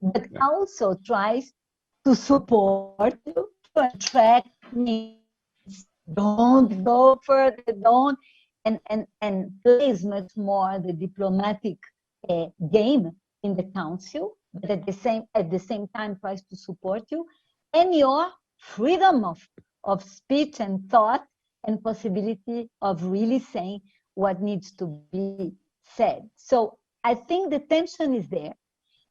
S3: but also tries to support you. To track means don't go further, don't, and plays much more the diplomatic game in the council, but at the same time tries to support you and your freedom of speech and thought and possibility of really saying what needs to be said. So I think the tension is there.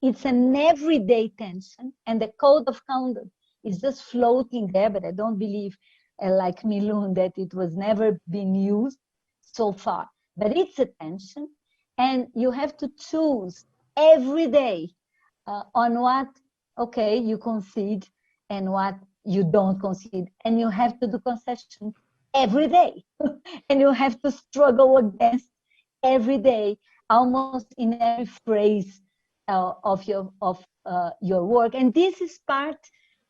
S3: It's an everyday tension, and the code of conduct is just floating there, but I don't believe, like Milun, that it was never been used so far. But it's a tension, and you have to choose every day on what, okay, you concede and what you don't concede. And you have to do concession every day. And you have to struggle against every day, almost in every phrase of your work. And this is part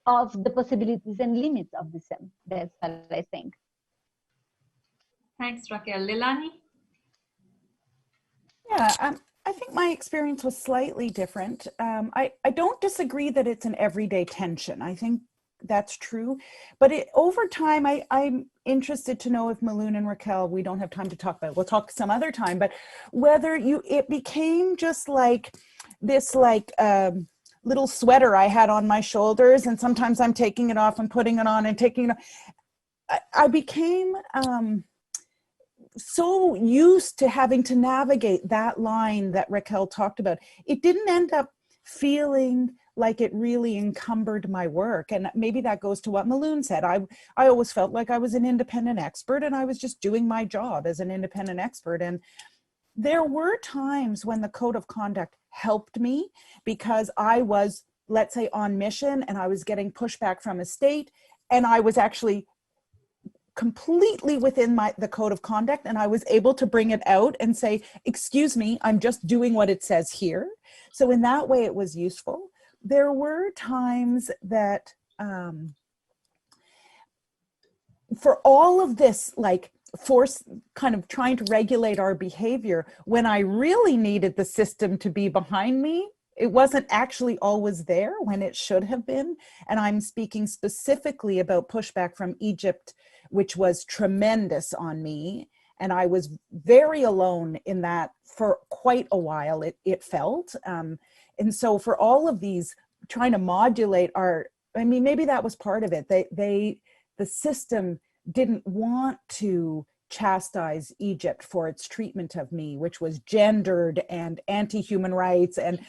S3: of the possibilities and limits of the SEM. That's what I think.
S1: Thanks, Raquel. Lilani?
S4: Yeah, I think my experience was slightly different. I don't disagree that it's an everyday tension. I think that's true. But over time, I'm interested to know if Milun and Raquel, we don't have time to talk about it. We'll talk some other time, but whether it became just like this little sweater I had on my shoulders, and sometimes I'm taking it off and putting it on and taking it off. I became so used to having to navigate that line that Raquel talked about. It didn't end up feeling like it really encumbered my work. And maybe that goes to what Milun said. I always felt like I was an independent expert, and I was just doing my job as an independent expert. And there were times when the code of conduct helped me because I was, let's say, on mission and I was getting pushback from a state, and I was actually completely within the code of conduct, and I was able to bring it out and say, excuse me, I'm just doing what it says here. So in that way, it was useful. There were times that for all of this, like force kind of trying to regulate our behavior, when I really needed the system to be behind me, it wasn't actually always there when it should have been. And I'm speaking specifically about pushback from Egypt, which was tremendous on me. And I was very alone in that for quite a while, it felt. And so for all of these, trying to modulate maybe that was part of it. The system didn't want to chastise Egypt for its treatment of me, which was gendered and anti-human rights and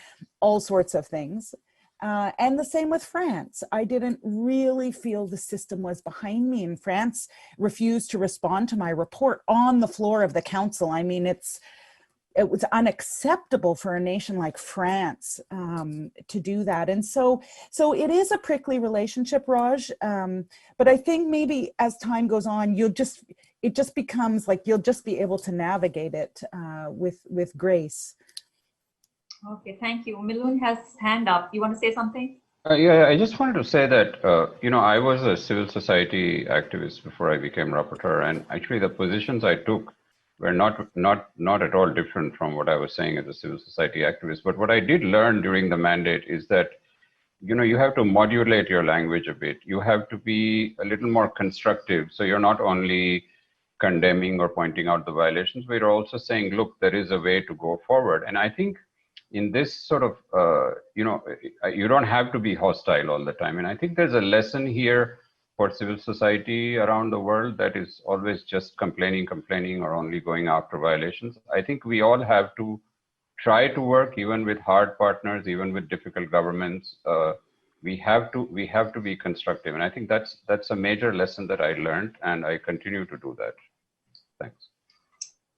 S4: all sorts of things. And the same with France. I didn't really feel the system was behind me, and France refused to respond to my report on the floor of the council. I mean, it was unacceptable for a nation like France to do that. And so it is a prickly relationship, Raj. But I think maybe as time goes on, it just becomes like you'll just be able to navigate it with grace.
S1: Okay, thank you. Milun has hand up. You want to say something?
S2: Yeah, I just wanted to say that, I was a civil society activist before I became rapporteur, and actually the positions I took were not at all different from what I was saying as a civil society activist. But what I did learn during the mandate is that, you have to modulate your language a bit. You have to be a little more constructive. So you're not only condemning or pointing out the violations, but you're also saying, look, there is a way to go forward. And I think in this sort of, you don't have to be hostile all the time. And I think there's a lesson here for civil society around the world that is always just complaining, or only going after violations. I think we all have to try to work even with hard partners, even with difficult governments. We have to be constructive. And I think that's a major lesson that I learned, and I continue to do that. Thanks.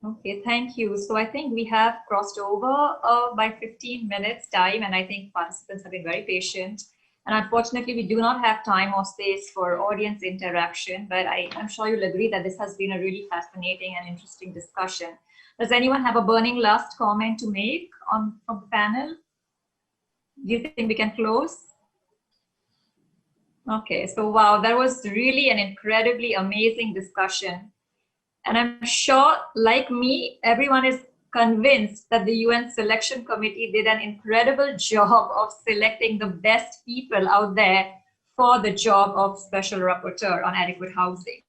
S1: Okay, thank you. So I think we have crossed over by 15 minutes time, and I think participants have been very patient. And unfortunately, we do not have time or space for audience interaction, but I'm sure you'll agree that this has been a really fascinating and interesting discussion. Does anyone have a burning last comment to make from the panel? Do you think we can close? Okay, so wow, that was really an incredibly amazing discussion. And I'm sure, like me, everyone is convinced that the UN Selection Committee did an incredible job of selecting the best people out there for the job of Special Rapporteur on adequate housing.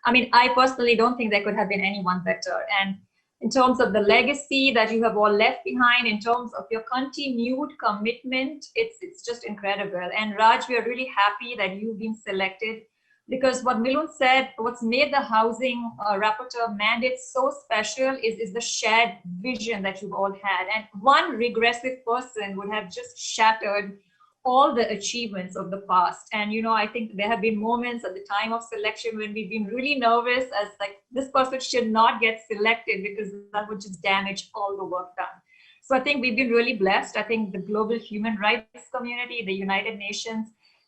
S1: I mean, I personally don't think there could have been anyone better. And in terms of the legacy that you have all left behind, in terms of your continued commitment, it's just incredible. And Raj, we are really happy that you've been selected, because what Milun said, what's made the housing rapporteur mandate so special is the shared vision that you've all had. And one regressive person would have just shattered all the achievements of the past. And, you know, I think there have been moments at the time of selection when we've been really nervous as like, this person should not get selected because that would just damage all the work done. So I think we've been really blessed. I think the global human rights community, the United Nations,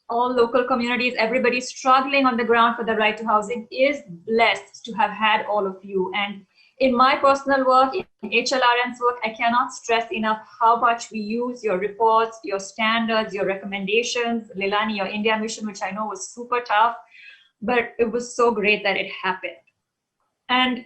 S1: all local communities, everybody struggling on the ground for the right to housing is blessed to have had all of you. And in my personal work, in HLRN's work, I cannot stress enough how much we use your reports, your standards, your recommendations. Leilani, your India mission, which I know was super tough, but it was so great that it happened. And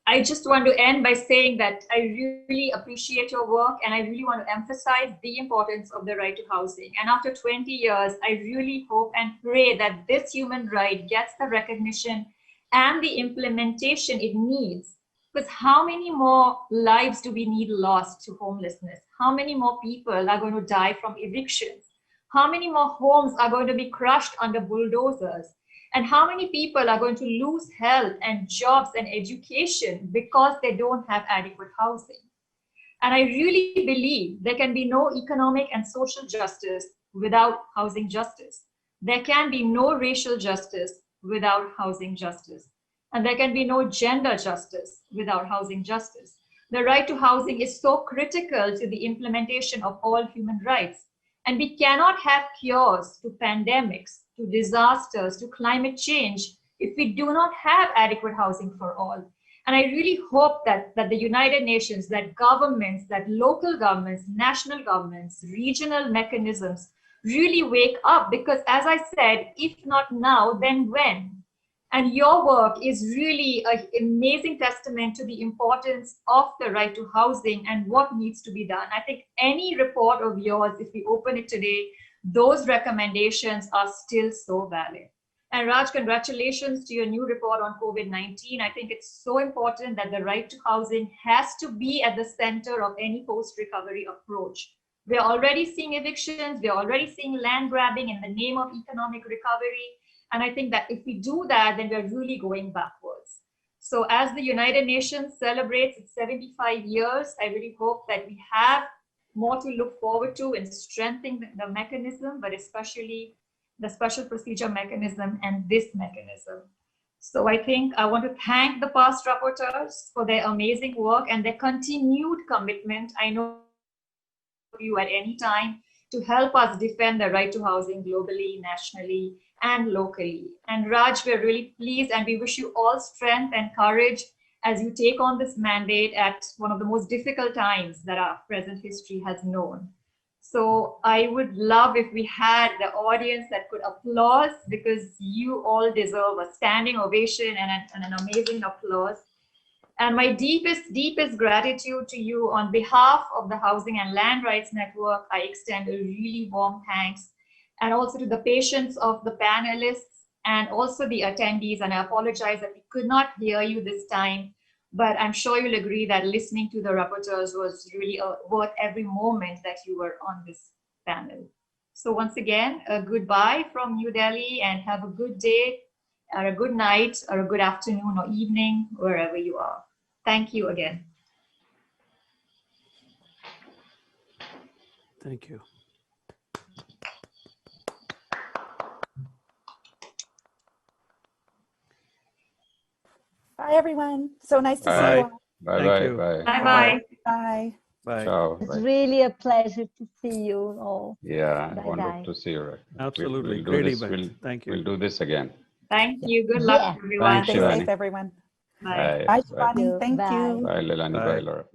S1: I just want to end by saying that I really appreciate your work, and I really want to emphasize the importance of the right to housing. And after 20 years, I really hope and pray that this human right gets the recognition and the implementation it needs. Because how many more lives do we need lost to homelessness? How many more people are going to die from evictions? How many more homes are going to be crushed under bulldozers? And how many people are going to lose health and jobs and education because they don't have adequate housing? And I really believe there can be no economic and social justice without housing justice. There can be no racial justice without housing justice. And there can be no gender justice without housing justice. The right to housing is so critical to the implementation of all human rights. And we cannot have cures to pandemics, to disasters, to climate change if we do not have adequate housing for all. And I really hope that the United Nations, that governments, that local governments, national governments, regional mechanisms really wake up, because as I said, if not now, then when? And your work is really an amazing testament to the importance of the right to housing and what needs to be done. I think any report of yours, if we open it today, those recommendations are still so valid. And Raj, congratulations to your new report on COVID-19. I think it's so important that the right to housing has to be at the center of any post-recovery approach. We're already seeing evictions, we're already seeing land grabbing in the name of economic recovery. And I think that if we do that, then we're really going backwards. So as the United Nations celebrates its 75 years, I really hope that we have more to look forward to in strengthening the mechanism, but especially the special procedure mechanism and this mechanism. So I think I want to thank the past rapporteurs for their amazing work and their continued commitment. I know you at any time to help us defend the right to housing globally, nationally, and locally. And Raj, we're really pleased and we wish you all strength and courage as you take on this mandate at one of the most difficult times that our present history has known. So I would love if we had the audience that could applaud, because you all deserve a standing ovation and an amazing applause. And my deepest gratitude to you on behalf of the Housing and Land Rights Network. I extend a really warm thanks, and also to the patience of the panelists and also the attendees. And I apologize that we could not hear you this time, but I'm sure you'll agree that listening to the rapporteurs was really worth every moment that you were on this panel. So once again, a goodbye from New Delhi, and have a good day, or a good night, or a good afternoon or evening, wherever you are. Thank you again.
S5: Thank you.
S4: Bye, everyone. So nice to see you all.
S2: Bye.
S5: Thank you.
S2: Bye.
S1: Bye-bye.
S4: Bye.
S5: Bye.
S2: Ciao.
S3: It's
S2: Bye.
S3: really a pleasure to see you all.
S2: Yeah,
S3: Bye-bye.
S2: wonderful to see you.
S5: Absolutely.
S2: We'll do
S5: Great
S2: this.
S5: event. Thank you.
S2: We'll do this again.
S1: Thank you. Good luck,
S3: Yeah.
S1: everyone.
S2: Thanks,
S4: Stay
S2: Shivani.
S4: safe, everyone.
S1: Bye.
S4: Bye,
S2: Bye.
S4: Shivani. Thank
S3: Bye.
S4: you.
S2: Bye, Leilani. Bye,
S5: Bye.
S2: Laura.